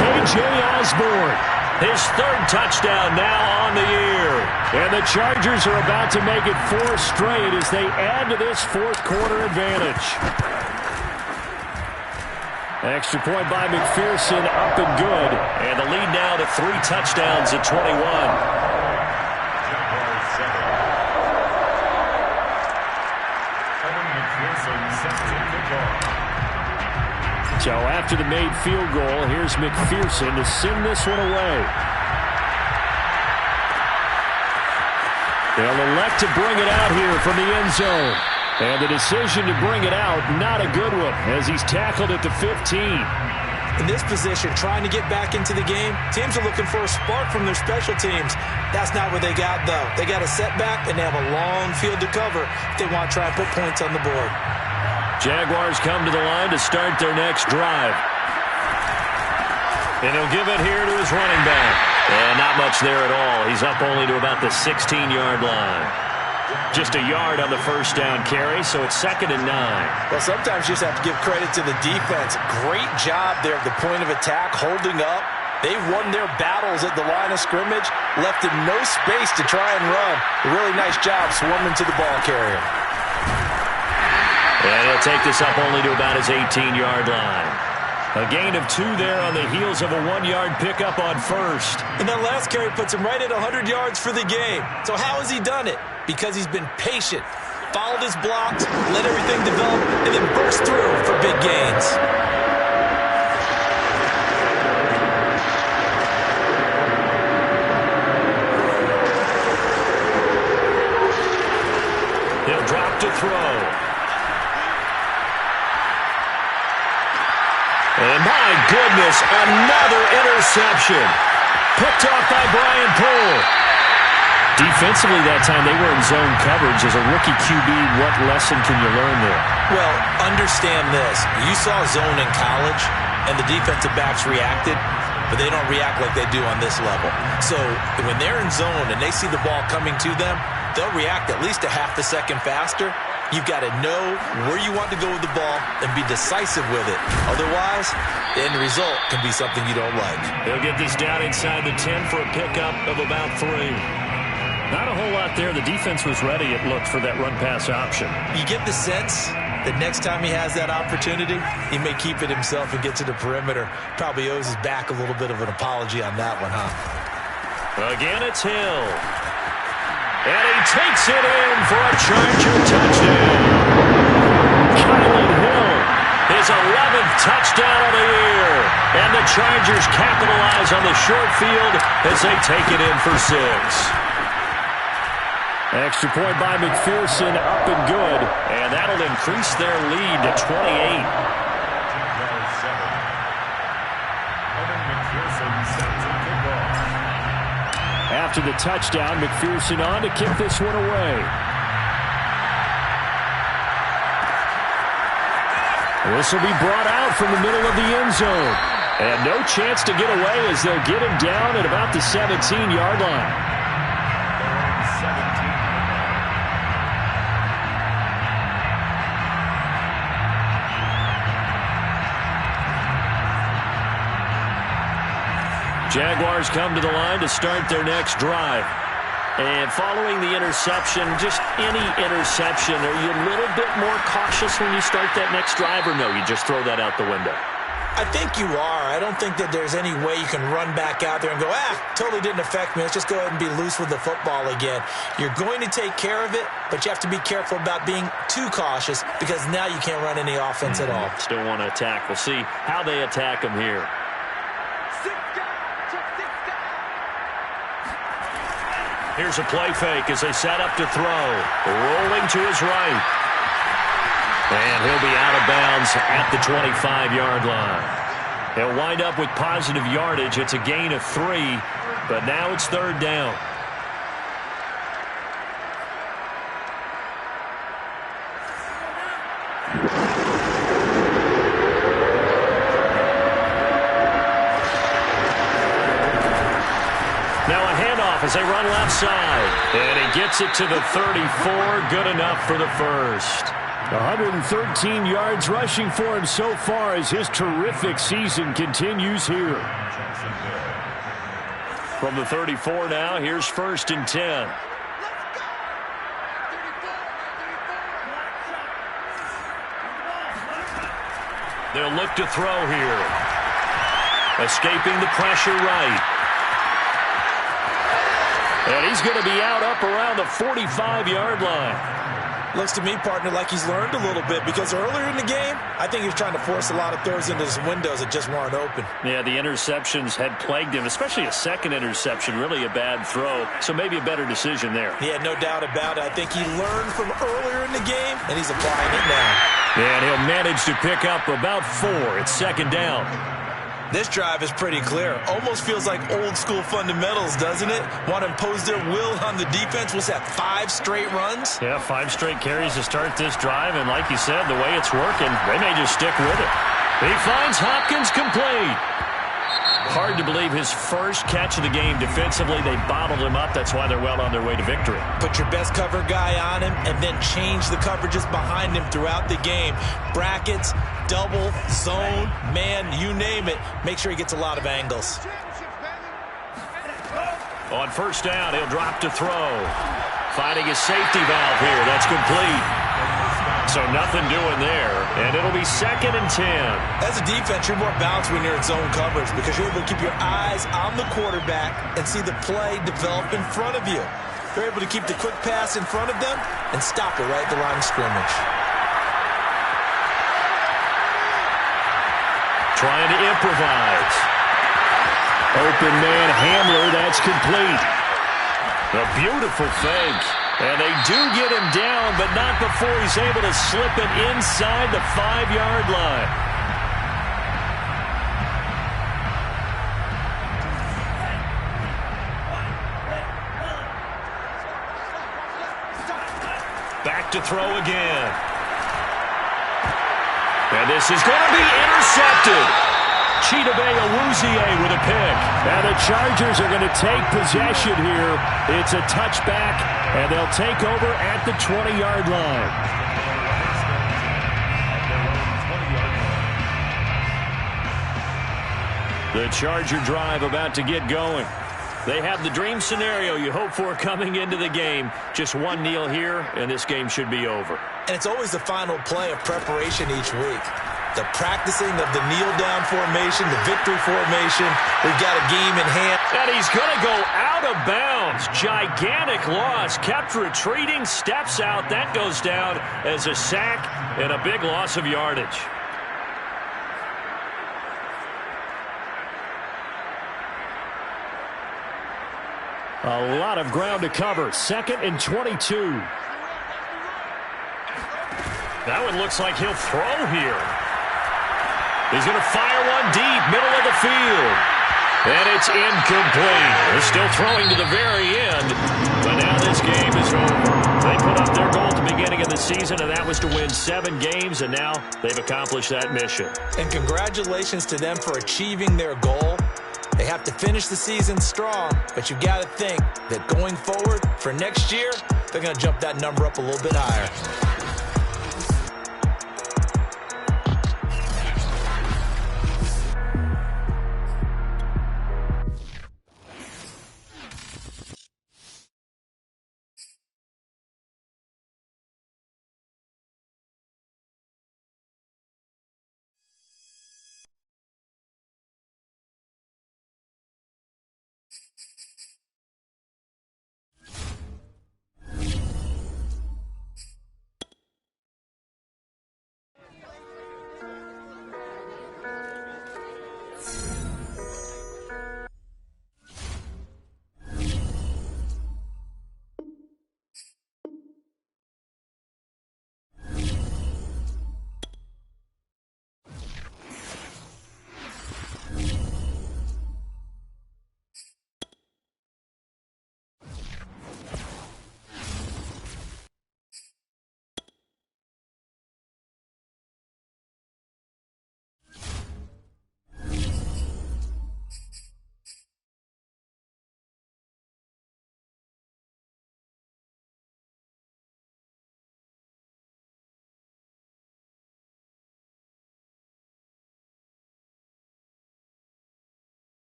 K.J. Osborne. His 3rd touchdown now on the year. And the Chargers are about to make it 4 straight as they add to this 4th quarter advantage. Extra point by McPherson, up and good. And the lead now to 3 touchdowns at 21. So after the made field goal, here's McPherson to send this one away. They'll elect to bring it out here from the end zone. And the decision to bring it out, not a good one, as he's tackled at the 15. In this position, trying to get back into the game, teams are looking for a spark from their special teams. That's not what they got, though. They got a setback, and they have a long field to cover if they want to try and put points on the board. Jaguars come to the line to start their next drive. And he'll give it here to his running back. And not much there at all. He's up only to about the 16-yard line. Just a yard on the first down carry, so it's 2nd and 9. Well, sometimes you just have to give credit to the defense. Great job there at the point of attack, holding up. They won their battles at the line of scrimmage, left him no space to try and run. A really nice job swarming to the ball carrier. And he'll take this up only to about his 18-yard line. A gain of 2 there on the heels of a 1-yard pickup on first. And that last carry puts him right at 100 yards for the game. So how has he done it? Because he's been patient, followed his blocks, let everything develop, and then burst through for big gains. He'll drop to throw. And my goodness, another interception. Picked off by Brian Poole. Defensively that time, they were in zone coverage. As a rookie QB, what lesson can you learn there? Well, understand this. You saw zone in college, and the defensive backs reacted, but they don't react like they do on this level. So when they're in zone and they see the ball coming to them, they'll react at least a half a second faster. You've got to know where you want to go with the ball and be decisive with it. Otherwise, the end result can be something you don't like. They'll get this down inside the 10 for a pickup of about 3. Not a whole lot there. The defense was ready, it looked, for that run-pass option. You get the sense that next time he has that opportunity, he may keep it himself and get to the perimeter. Probably owes his back a little bit of an apology on that one, huh? Again, it's Hill. And he takes it in for a Charger touchdown. Kylan Hill, his 11th touchdown of the year. And the Chargers capitalize on the short field as they take it in for 6. Extra point by McPherson, up and good. And that'll increase their lead to 28. After the touchdown, McPherson on to kick this one away. This will be brought out from the middle of the end zone. And no chance to get away as they'll get him down at about the 17-yard line. Jaguars come to the line to start their next drive. And following the interception, just any interception, are you a little bit more cautious when you start that next drive, or no, you just throw that out the window? I think you are. I don't think that there's any way you can run back out there and go, totally didn't affect me. Let's just go ahead and be loose with the football again. You're going to take care of it, but you have to be careful about being too cautious because now you can't run any offense at all. Still want to attack. We'll see how they attack them here. Here's a play fake as they set up to throw. Rolling to his right. And he'll be out of bounds at the 25-yard line. He'll wind up with positive yardage. It's a gain of 3, but now it's 3rd down. As they run left side. And he gets it to the 34. Good enough for the first. 113 yards rushing for him so far as his terrific season continues here. From the 34 now, here's 1st and 10. They'll look to throw here. Escaping the pressure right. And he's going to be out up around the 45-yard line. Looks to me, partner, like he's learned a little bit because earlier in the game, I think he was trying to force a lot of throws into his windows that just weren't open. Yeah, the interceptions had plagued him, especially a second interception, really a bad throw. So maybe a better decision there. Yeah, no doubt about it. I think he learned from earlier in the game, and he's applying it now. And he'll manage to pick up about 4. It's 2nd down. This drive is pretty clear. Almost feels like old school fundamentals, doesn't it? Want to impose their will on the defense. What's that, 5 straight runs? Yeah, 5 straight carries to start this drive. And like you said, the way it's working, they may just stick with it. He finds Hopkins complete. Hard to believe his first catch of the game defensively. They bottled him up. That's why they're well on their way to victory. Put your best cover guy on him and then change the coverages behind him throughout the game. Brackets, double, zone, man, you name it. Make sure he gets a lot of angles. On 1st down, he'll drop to throw. Finding his safety valve here. That's complete. So nothing doing there, and it'll be 2nd and 10. As a defense, you're more balanced when you're in zone coverage because you're able to keep your eyes on the quarterback and see the play develop in front of you. You're able to keep the quick pass in front of them and stop it right at the line of scrimmage. Trying to improvise. Open man Hamler, that's complete. A beautiful fake. And they do get him down, but not before he's able to slip it inside the 5-yard line. Back to throw again. And this is going to be intercepted. Chidobe Awuzie with a pick. Now the Chargers are going to take possession here. It's a touchback, and they'll take over at the 20-yard line. The Charger drive about to get going. They have the dream scenario you hope for coming into the game. Just one kneel here, and this game should be over. And it's always the final play of preparation each week. The practicing of the kneel-down formation, the victory formation. We've got a game in hand. And he's going to go out of bounds. Gigantic loss. Kept retreating, steps out. That goes down as a sack and a big loss of yardage. A lot of ground to cover. 2nd and 22. That one looks like he'll throw here. He's going to fire one deep, middle of the field. And it's incomplete. They're still throwing to the very end. But now this game is over. They put up their goal at the beginning of the season, and that was to win 7 games, and now they've accomplished that mission. And congratulations to them for achieving their goal. They have to finish the season strong, but you got to think that going forward for next year, they're going to jump that number up a little bit higher.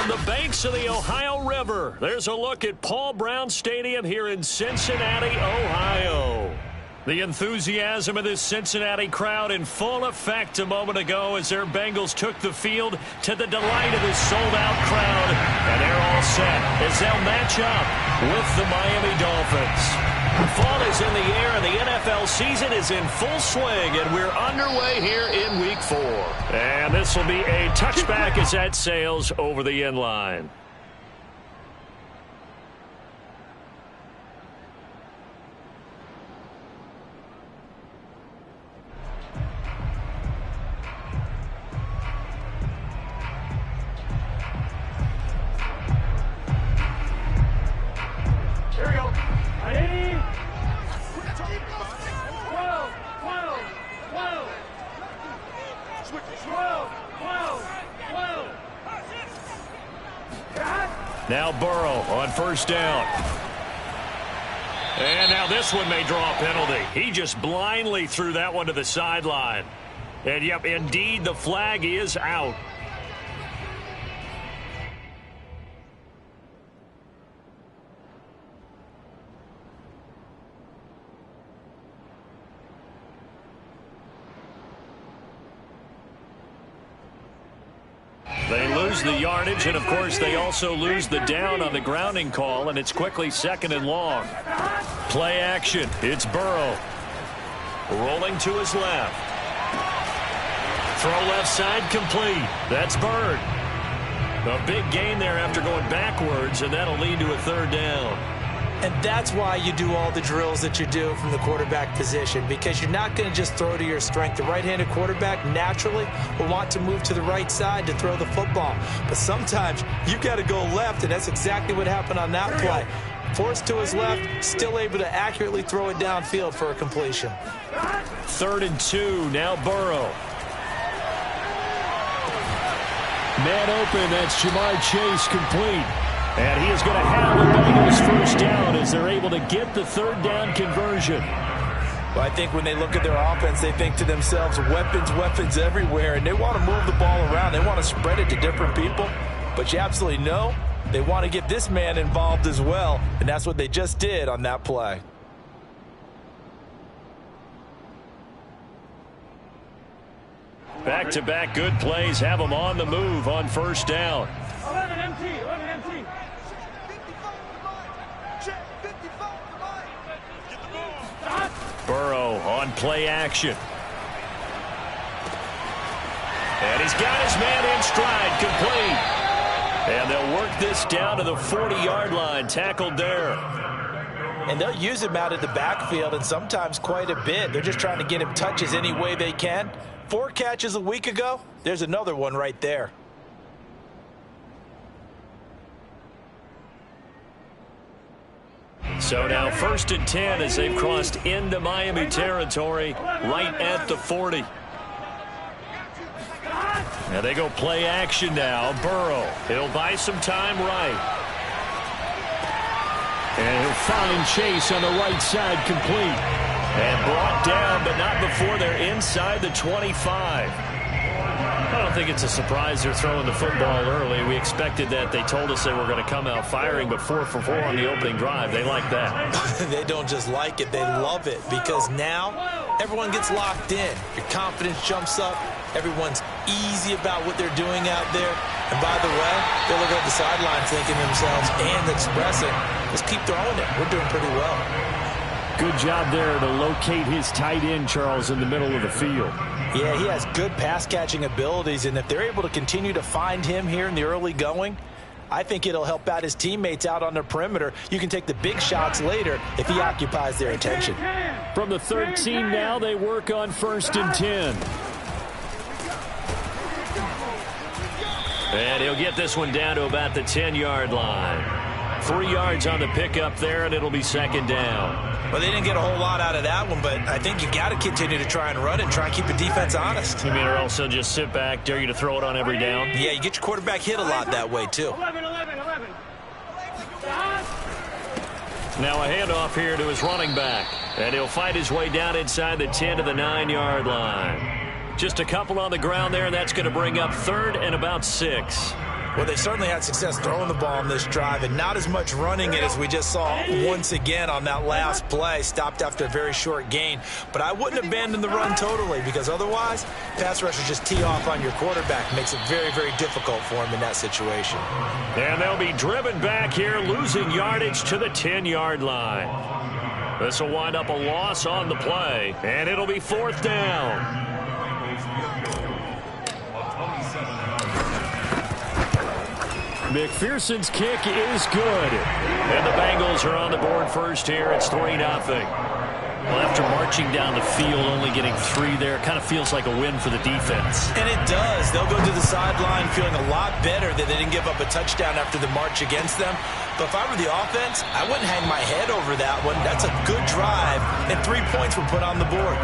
From the banks of the Ohio River, there's a look at Paul Brown Stadium here in Cincinnati, Ohio. The enthusiasm of this Cincinnati crowd in full effect a moment ago as their Bengals took the field to the delight of this sold-out crowd. And they're all set as they'll match up with the Miami Dolphins. Fall is in the air and the NFL season is in full swing, and we're underway here in Week 4. And this will be a touchback as that sails over the end line. Now Burrow on first down. And now this one may draw a penalty. He just blindly threw that one to the sideline. And, yep, indeed, the flag is out. They lose the yardage, and, of course, they also lose the down on the grounding call, and it's quickly 2nd and long. Play action. It's Burrow. Rolling to his left. Throw left side complete. That's Bird. A big gain there after going backwards, and that'll lead to a 3rd down. And that's why you do all the drills that you do from the quarterback position, because you're not going to just throw to your strength. The right-handed quarterback naturally will want to move to the right side to throw the football. But sometimes you've got to go left, and that's exactly what happened on that play. Forced to his left, still able to accurately throw it downfield for a completion. 3rd and 2, now Burrow. Man open, that's Jamar Chase complete. And he is going to have it going to his first down as they're able to get the 3rd down conversion. Well, I think when they look at their offense, they think to themselves, weapons everywhere, and they want to move the ball around. They want to spread it to different people. But you absolutely know they want to get this man involved as well, and that's what they just did on that play. Back-to-back good plays have them on the move on first down. 11 empty. Burrow on play action. And he's got his man in stride, complete. And they'll work this down to the 40-yard line, tackled there. And they'll use him out of the backfield, and sometimes quite a bit. They're just trying to get him touches any way they can. 4 catches a week ago, there's another one right there. So now 1st and 10 as they've crossed into Miami territory right at the 40. Now they go play action now. Burrow, he'll buy some time right. And he'll find Chase on the right side complete. And brought down, but not before they're inside the 25. I don't think it's a surprise they're throwing the football early. We expected that. They told us they were going to come out firing, but 4 for 4 on the opening drive. They like that. They don't just like it, they love it, because now everyone gets locked in. Your confidence jumps up. Everyone's easy about what they're doing out there. And by the way, they're looking at the sidelines thinking to themselves and expressing, let's keep throwing it. We're doing pretty well. Good job there to locate his tight end, Charles, in the middle of the field. Yeah, he has good pass-catching abilities, and if they're able to continue to find him here in the early going, I think it'll help out his teammates out on the perimeter. You can take the big shots later if he occupies their attention. From the 13 now, they work on 1st and 10. And he'll get this one down to about the 10-yard line. 3 yards on the pickup there, and it'll be 2nd down. Well, they didn't get a whole lot out of that one, but I think you got to continue to try and run and try and keep the defense honest. You mean or also just sit back, dare you to throw it on every down? Yeah, you get your quarterback hit a lot that way, too. 11. Now a handoff here to his running back, and he'll fight his way down inside the 10 to the 9-yard line. Just a couple on the ground there, and that's going to bring up 3rd and about 6. Well, they certainly had success throwing the ball in this drive, and not as much running it as we just saw once again on that last play. Stopped after a very short gain. But I wouldn't abandon the run totally, because otherwise, pass rushers just tee off on your quarterback. Makes it very, very difficult for him in that situation. And they'll be driven back here, losing yardage to the 10-yard line. This will wind up a loss on the play, and it'll be 4th down. McPherson's kick is good. And the Bengals are on the board first here. It's 3-0. Well, after marching down the field, only getting 3 there, kind of feels like a win for the defense. And it does. They'll go to the sideline feeling a lot better that they didn't give up a touchdown after the march against them. But if I were the offense, I wouldn't hang my head over that one. That's a good drive, and 3 points were put on the board.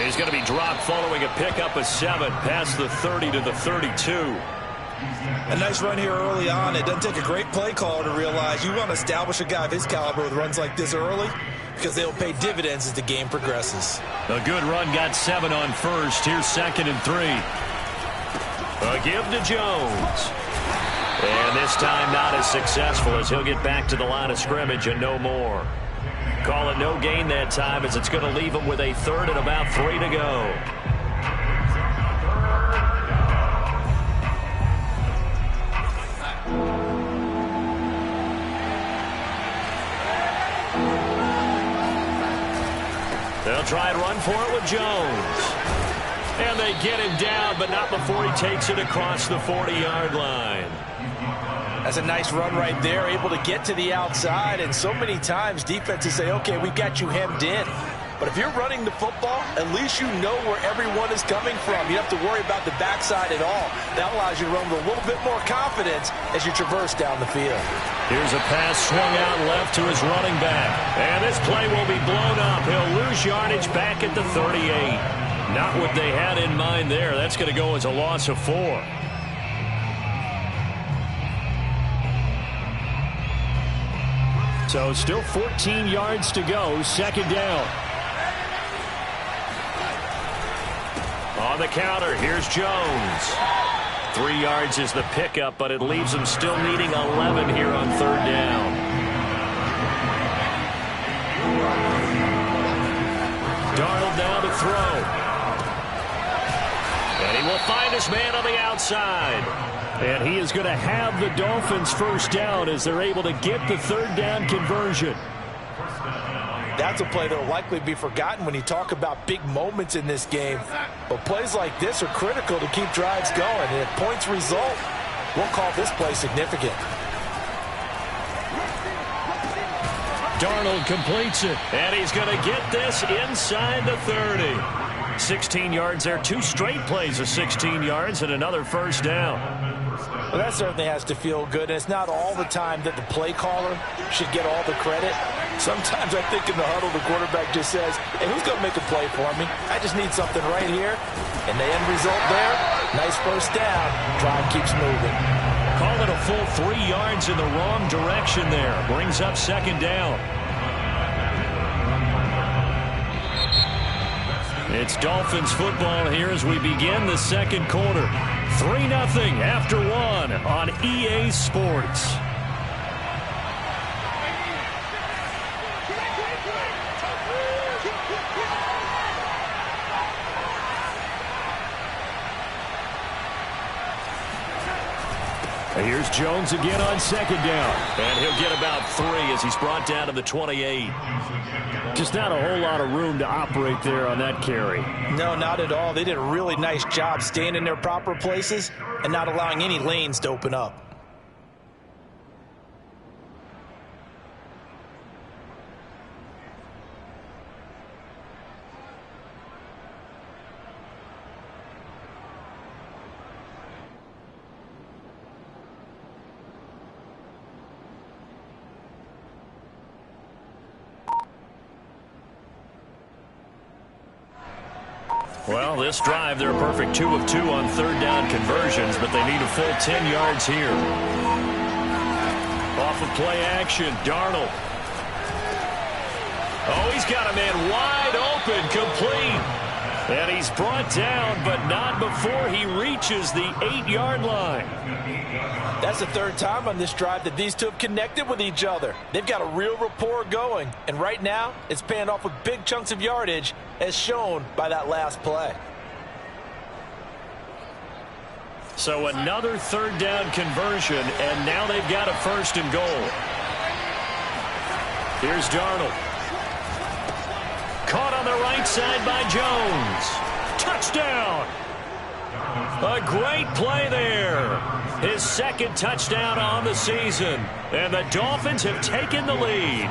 He's going to be dropped following a pickup of 7 past the 30 to the 32. A nice run here early on. It doesn't take a great play caller to realize you want to establish a guy of his caliber with runs like this early because they'll pay dividends as the game progresses. A good run got 7 on first. Here's 2nd and 3. A give to Jones. And this time not as successful as he'll get back to the line of scrimmage and no more. Call it no gain that time as it's going to leave him with a 3rd and about 3 to go. They'll try and run for it with Jones. And they get him down, but not before he takes it across the 40-yard line. That's a nice run right there, able to get to the outside. And so many times defenses say, okay, we've got you hemmed in. But if you're running the football, at least you know where everyone is coming from. You don't have to worry about the backside at all. That allows you to run with a little bit more confidence as you traverse down the field. Here's a pass swung out left to his running back. And this play will be blown up. He'll lose yardage back at the 38. Not what they had in mind there. That's going to go as a loss of 4. So still 14 yards to go. 2nd down. On the counter, here's Jones. 3 yards is the pickup, but it leaves him still needing 11 here on 3rd down. Darnold now to throw. And he will find his man on the outside. And he is going to have the Dolphins 1st down as they're able to get the 3rd down conversion. That's a play that will likely be forgotten when you talk about big moments in this game. But plays like this are critical to keep drives going. And if points result, we'll call this play significant. Darnold completes it. And he's going to get this inside the 30. 16 yards there. 2 straight plays of 16 yards and another 1st down. Well, that certainly has to feel good, and it's not all the time that the play caller should get all the credit. Sometimes I think in the huddle, the quarterback just says, hey, who's going to make a play for me? I just need something right here. And the end result there, nice 1st down. Drive keeps moving. Call it a full 3 yards in the wrong direction there. Brings up 2nd down. It's Dolphins football here as we begin the 2nd quarter. 3-0 after 1 on EA Sports. Here's Jones again on 2nd down. And he'll get about 3 as he's brought down to the 28. Just not a whole lot of room to operate there on that carry. No, not at all. They did a really nice job staying in their proper places and not allowing any lanes to open up. Well, this drive, they're a perfect 2 of 2 on 3rd down conversions, but they need a full 10 yards here. Off of play action, Darnold. Oh, he's got a man wide open, complete. And he's brought down, but not before he reaches the 8-yard line. That's the 3rd time on this drive that these two have connected with each other. They've got a real rapport going. And right now, it's paying off with big chunks of yardage, as shown by that last play. So another 3rd down conversion, and now they've got a 1st and goal. Here's Darnold. Caught on the right side by Jones. Touchdown! A great play there. His 2nd touchdown on the season. And the Dolphins have taken the lead.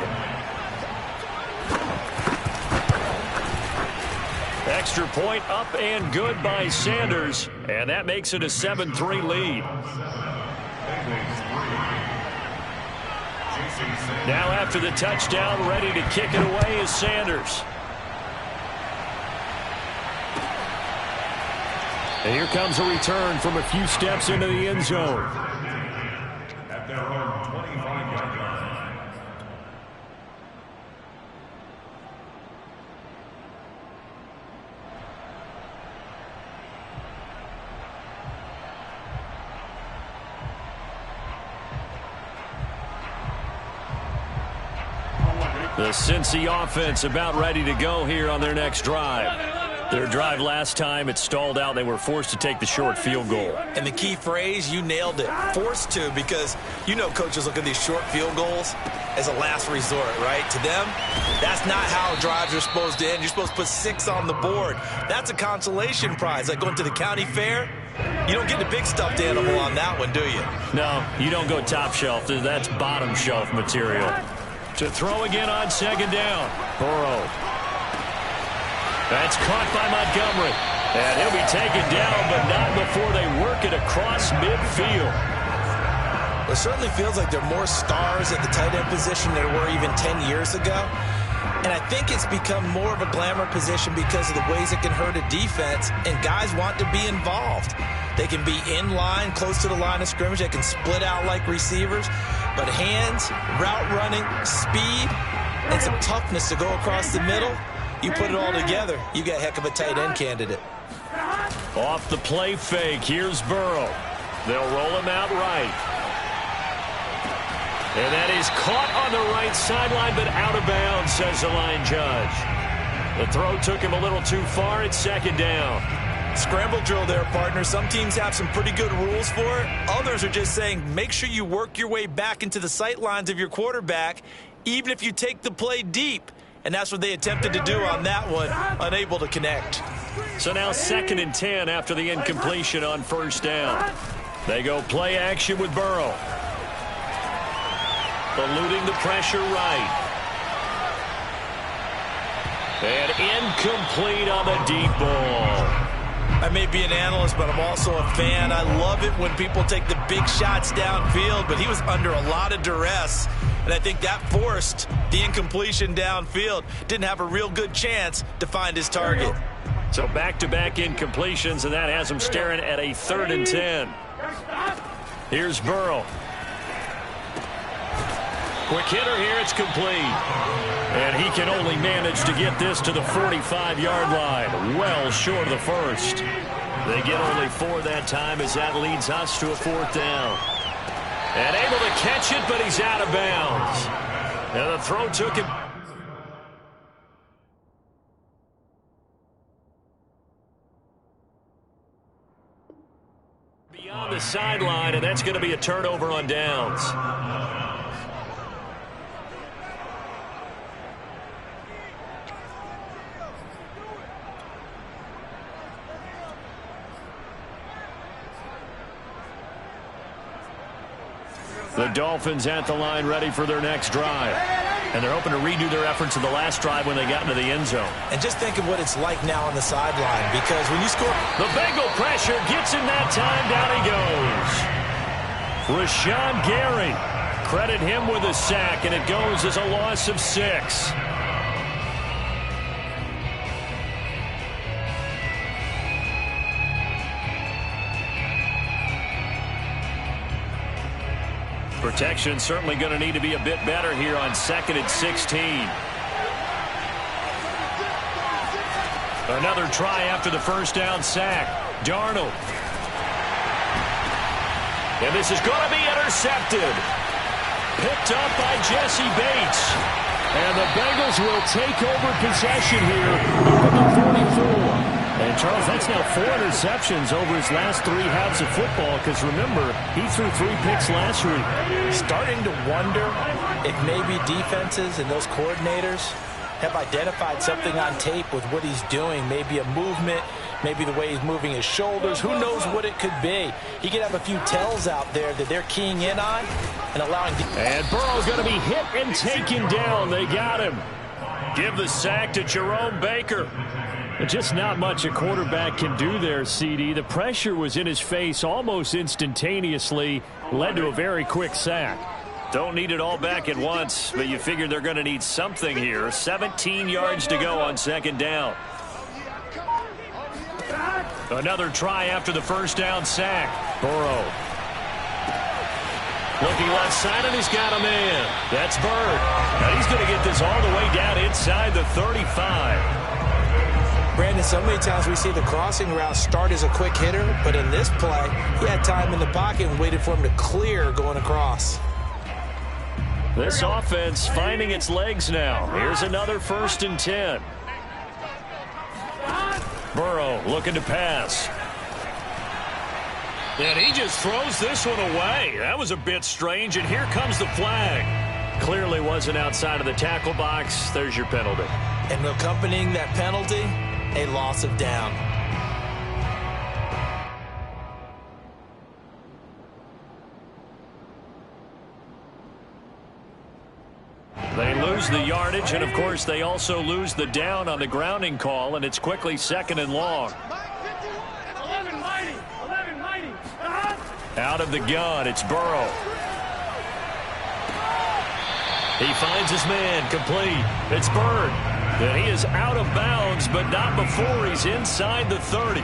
Extra point up and good by Sanders. And that makes it a 7-3 lead. Now after the touchdown, ready to kick it away is Sanders. And here comes a return from a few steps into the end zone. At their own 25-yard line. The Cincy offense about ready to go here on their next drive. Their drive last time, it stalled out. They were forced to take the short field goal. And the key phrase, you nailed it, forced to, because you know coaches look at these short field goals as a last resort, right? To them, that's not how drives are supposed to end. You're supposed to put 6 on the board. That's a consolation prize. Like going to the county fair, you don't get the big stuffed animal on that one, do you? No, you don't go top shelf. That's bottom shelf material. To throw again on second down. Burrow. That's caught by Montgomery. And he'll be taken down, but not before they work it across midfield. It certainly feels like there are more stars at the tight end position than there were even 10 years ago. And I think it's become more of a glamour position because of the ways it can hurt a defense, and guys want to be involved. They can be in line, close to the line of scrimmage. They can split out like receivers. But hands, route running, speed, and some toughness to go across the middle, you put it all together, you got a heck of a tight end candidate. Off the play fake, here's Burrow. They'll roll him out right. And that is caught on the right sideline, but out of bounds, says the line judge. The throw took him a little too far. It's second down. Scramble drill there, partner. Some teams have some pretty good rules for it. Others are just saying make sure you work your way back into the sight lines of your quarterback, even if you take the play deep. And that's what they attempted to do on that one, unable to connect. So now 2nd and 10 after the incompletion on first down. They go play action with Burrow. Eluding the pressure right. And incomplete on the deep ball. I may be an analyst, but I'm also a fan. I love it when people take the big shots downfield, but he was under a lot of duress, and I think that forced the incompletion downfield. Didn't have a real good chance to find his target. So back-to-back incompletions, and that has him staring at a 3rd and 10. Here's Burrow. Quick hitter here, it's complete. And he can only manage to get this to the 45-yard line, well short of the first. They get only 4 that time as that leads us to a 4th down. And able to catch it, but he's out of bounds. And the throw took him beyond the sideline, and that's going to be a turnover on downs. The Dolphins at the line ready for their next drive. And they're hoping to redo their efforts in the last drive when they got into the end zone. And just think of what it's like now on the sideline, because when you score... The Bengal pressure gets him that time. Down he goes. Rashawn Gary. Credit him with a sack, and it goes as a loss of 6. Protection certainly going to need to be a bit better here on 2nd and 16. Another try after the first down sack. Darnold. And this is going to be intercepted. Picked up by Jesse Bates. And the Bengals will take over possession here at the 44. And, Charles, that's now 4 interceptions over his last 3 halves of football, because, remember, he threw 3 picks last week. Starting to wonder if maybe defenses and those coordinators have identified something on tape with what he's doing, maybe a movement, maybe the way he's moving his shoulders. Who knows what it could be? He could have a few tells out there that they're keying in on and allowing... And Burrow's going to be hit and taken down. They got him. Give the sack to Jerome Baker. Just not much a quarterback can do there, CD. The pressure was in his face almost instantaneously, led to a very quick sack. Don't need it all back at once, but you figure they're going to need something here. 17 yards to go on 2nd down. Another try after the first down sack. Burrow. Looking left side, and he's got a man. That's Bird. And he's going to get this all the way down inside the 35. Brandon, so many times we see the crossing route start as a quick hitter, but in this play, he had time in the pocket and waited for him to clear going across. This offense finding its legs now. Here's another 1st and 10. Burrow looking to pass. And he just throws this one away. That was a bit strange, and here comes the flag. Clearly wasn't outside of the tackle box. There's your penalty. And accompanying that penalty, a loss of down. They lose the yardage, and of course they also lose the down on the grounding call, and it's quickly 2nd and long. 11 mighty. Out of the gun, it's Burrow. He finds his man, complete. It's Bird. And he is out of bounds, but not before he's inside the 30.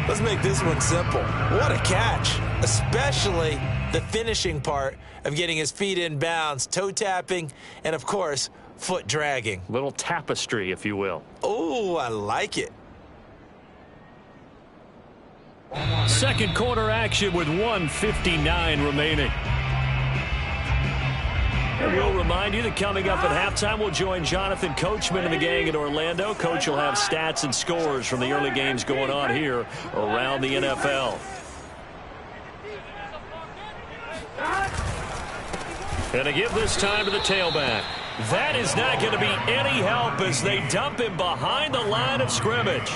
Let's make this one simple. What a catch, especially the finishing part of getting his feet in bounds, toe tapping, and of course, foot dragging. Little tapestry, if you will. Oh, I like it. Second quarter action with 1:59 remaining. And we'll remind you that coming up at halftime, we'll join Jonathan Coachman and the gang in Orlando. Coach will have stats and scores from the early games going on here around the NFL. And to give this time to the tailback. That is not going to be any help as they dump him behind the line of scrimmage.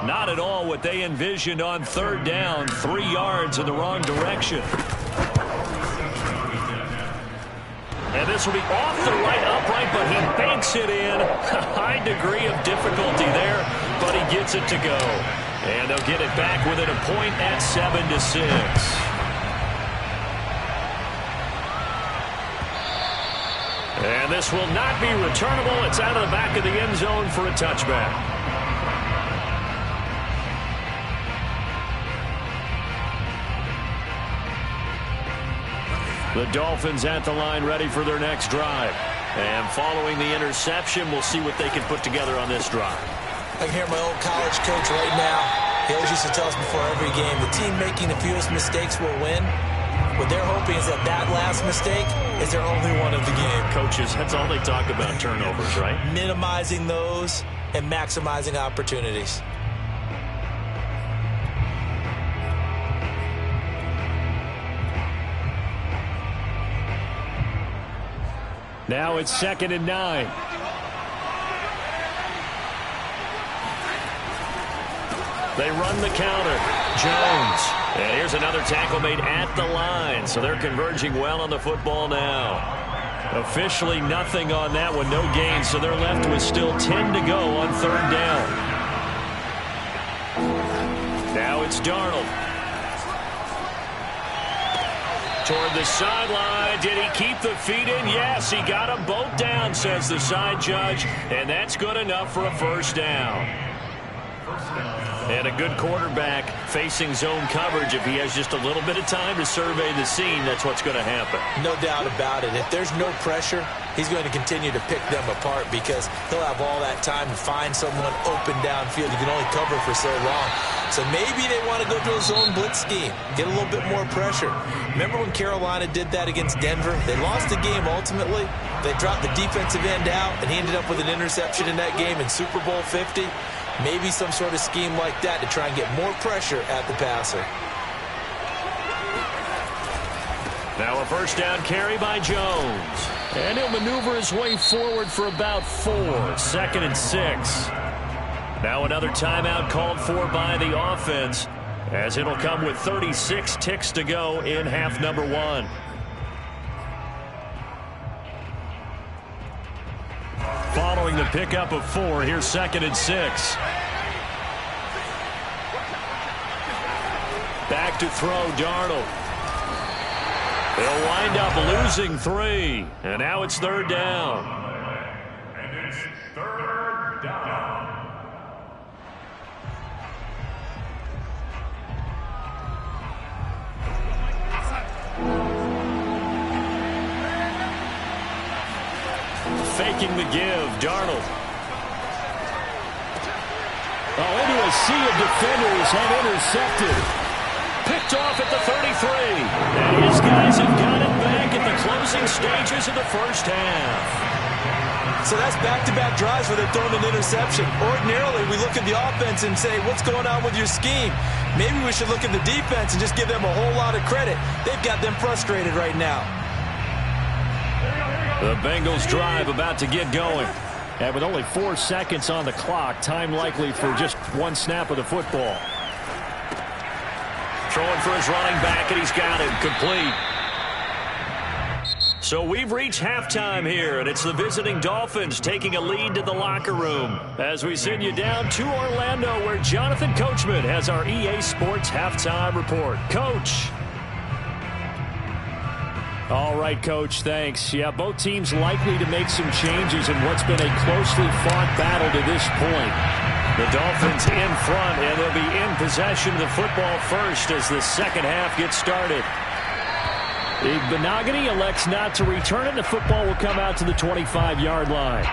Not at all what they envisioned on 3rd down, 3 yards in the wrong direction. And this will be off the right upright, but he banks it in. A high degree of difficulty there, but he gets it to go. And they'll get it back within a point at 7-6. And this will not be returnable. It's out of the back of the end zone for a touchback. The Dolphins at the line ready for their next drive. And following the interception, we'll see what they can put together on this drive. I can hear my old college coach right now. He always used to tell us before every game, the team making the fewest mistakes will win. What they're hoping is that that last mistake is their only one of the game. Coaches, that's all they talk about, turnovers, right? Minimizing those and maximizing opportunities. Now it's 2nd and 9. They run the counter. Jones. And here's another tackle made at the line. So they're converging well on the football now. Officially nothing on that one. No gain. So they're left with still 10 to go on 3rd down. Now it's Darnold. Toward the sideline. Did he keep the feet in? Yes, he got them both down, says the side judge. And that's good enough for a 1st down. And a good quarterback facing zone coverage. If he has just a little bit of time to survey the scene, that's what's going to happen. No doubt about it. If there's no pressure, he's going to continue to pick them apart because he'll have all that time to find someone open downfield. You can only cover for so long. So maybe they want to go to a zone blitz scheme, get a little bit more pressure. Remember when Carolina did that against Denver? They lost the game ultimately. They dropped the defensive end out, and he ended up with an interception in that game in Super Bowl 50. Maybe some sort of scheme like that to try and get more pressure at the passer. Now a 1st down carry by Jones. And he'll maneuver his way forward for about 4. 2nd and 6. Now another timeout called for by the offense, as it'll come with 36 ticks to go in half number 1. Following the pickup of 4, here's 2nd and 6. Back to throw, Darnold. They'll wind up losing 3, and now it's 3rd down. And it's 3rd down. faking the give. Darnold. Oh, into a sea of defenders and intercepted. Picked off at the 33. And his guys have got it back at the closing stages of the first half. So that's back-to-back drives where they're throwing an interception. Ordinarily, we look at the offense and say, what's going on with your scheme? Maybe we should look at the defense and just give them a whole lot of credit. They've got them frustrated right now. The Bengals drive about to get going. And with only 4 seconds on the clock, time likely for just one snap of the football. Throwing for his running back, and he's got him complete. So we've reached halftime here, and it's the visiting Dolphins taking a lead to the locker room as we send you down to Orlando, where Jonathan Coachman has our EA Sports halftime report. Coach. All right, Coach, thanks. Yeah, both teams likely to make some changes in what's been a closely fought battle to this point. The Dolphins in front, and they'll be in possession of the football first as the second half gets started. Benogany elects not to return it. The football will come out to the 25-yard line.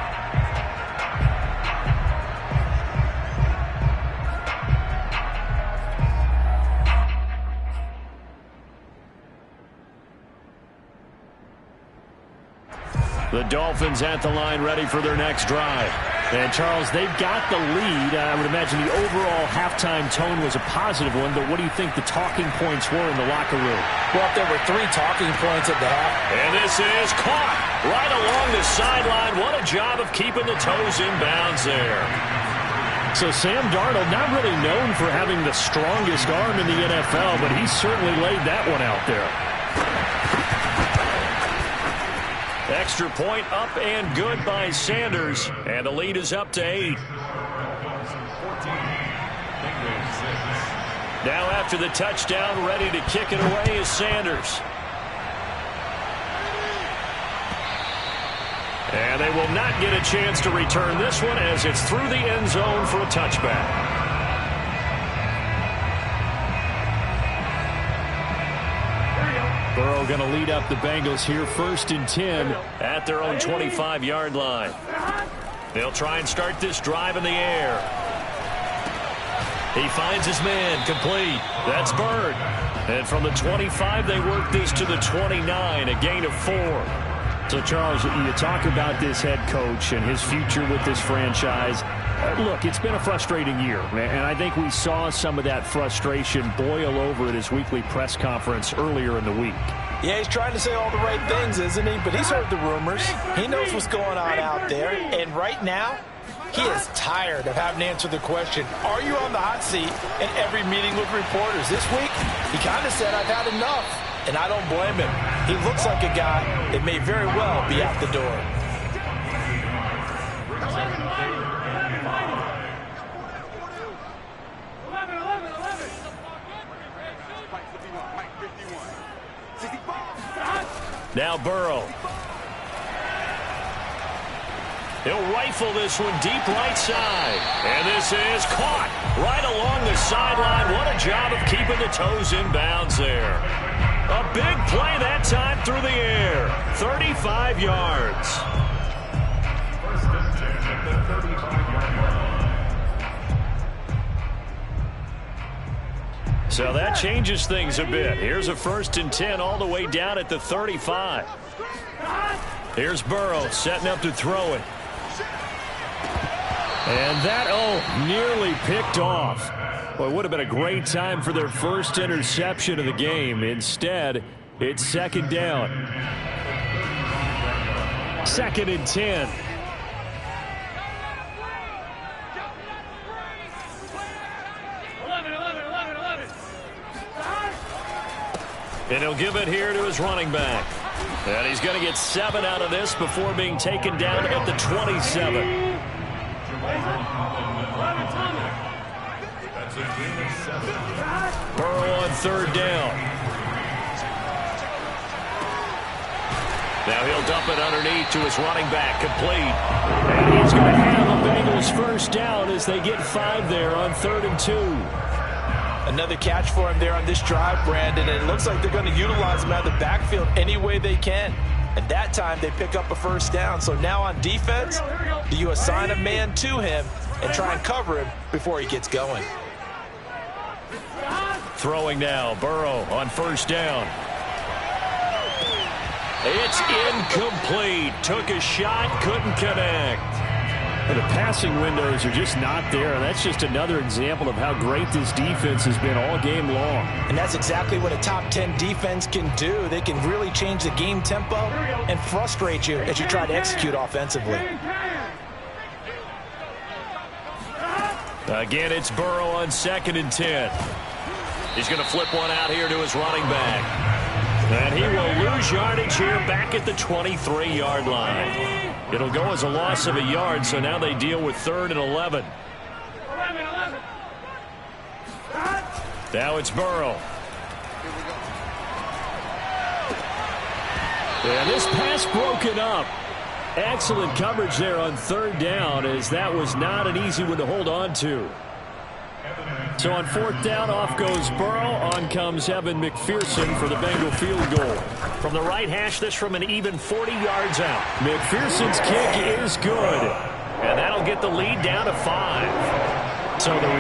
The Dolphins at the line ready for their next drive. And, Charles, they've got the lead. I would imagine the overall halftime tone was a positive one, but what do you think the talking points were in the locker room? Well, there were 3 talking points at the half. And this is caught right along the sideline. What a job of keeping the toes in bounds there. So Sam Darnold, not really known for having the strongest arm in the NFL, but he certainly laid that one out there. Extra point up and good by Sanders. And the lead is up to 8. Now after the touchdown, ready to kick it away is Sanders. And they will not get a chance to return this one as it's through the end zone for a touchback. Burrow going to lead up the Bengals here, 1st and 10 at their own 25-yard line. They'll try and start this drive in the air. He finds his man, complete. That's Bird. And from the 25, they work this to the 29, a gain of 4. So, Charles, you talk about this head coach and his future with this franchise. Look, it's been a frustrating year, and I think we saw some of that frustration boil over at his weekly press conference earlier in the week. Yeah, he's trying to say all the right things, isn't he? But he's heard the rumors. He knows what's going on out there. And right now, he is tired of having to answer the question, are you on the hot seat in every meeting with reporters? This week, he kind of said, I've had enough. And I don't blame him. He looks like a guy that may very well be out the door. Now Burrow. He'll rifle this one deep right side. And this is caught right along the sideline. What a job of keeping the toes in bounds there. A big play that time through the air. 35 yards. So that changes things a bit. Here's a 1st and 10 all the way down at the 35. Here's Burrow setting up to throw it. And that, nearly picked off. Well, it would have been a great time for their first interception of the game. Instead, it's 2nd down. 2nd and 10. And he'll give it here to his running back. And he's going to get 7 out of this before being taken down at the 27. Burrow on 3rd down. Now he'll dump it underneath to his running back, complete. And he's going to have a Bengals 1st down as they get 5 there on 3rd and 2. Another catch for him there on this drive, Brandon, and it looks like they're going to utilize him out of the backfield any way they can. And that time they pick up a first down. So now on defense, do you assign a man to him and try and cover him before he gets going? Throwing now, Burrow on first down. It's incomplete. Took a shot, couldn't connect. And the passing windows are just not there. And that's just another example of how great this defense has been all game long. And that's exactly what a top 10 defense can do. They can really change the game tempo and frustrate you as you try to execute offensively. Again, it's Burrow on 2nd and 10. He's going to flip one out here to his running back. And he will lose yardage here back at the 23-yard line. It'll go as a loss of a yard, so now they deal with 3rd and 11. Now it's Burrow. And this pass broken up. Excellent coverage there on 3rd down, as that was not an easy one to hold on to. So on 4th down, off goes Burrow. On comes Evan McPherson for the Bengal field goal. From the right hash, this from an even 40 yards out. McPherson's kick is good. And that'll get the lead down to 5. So the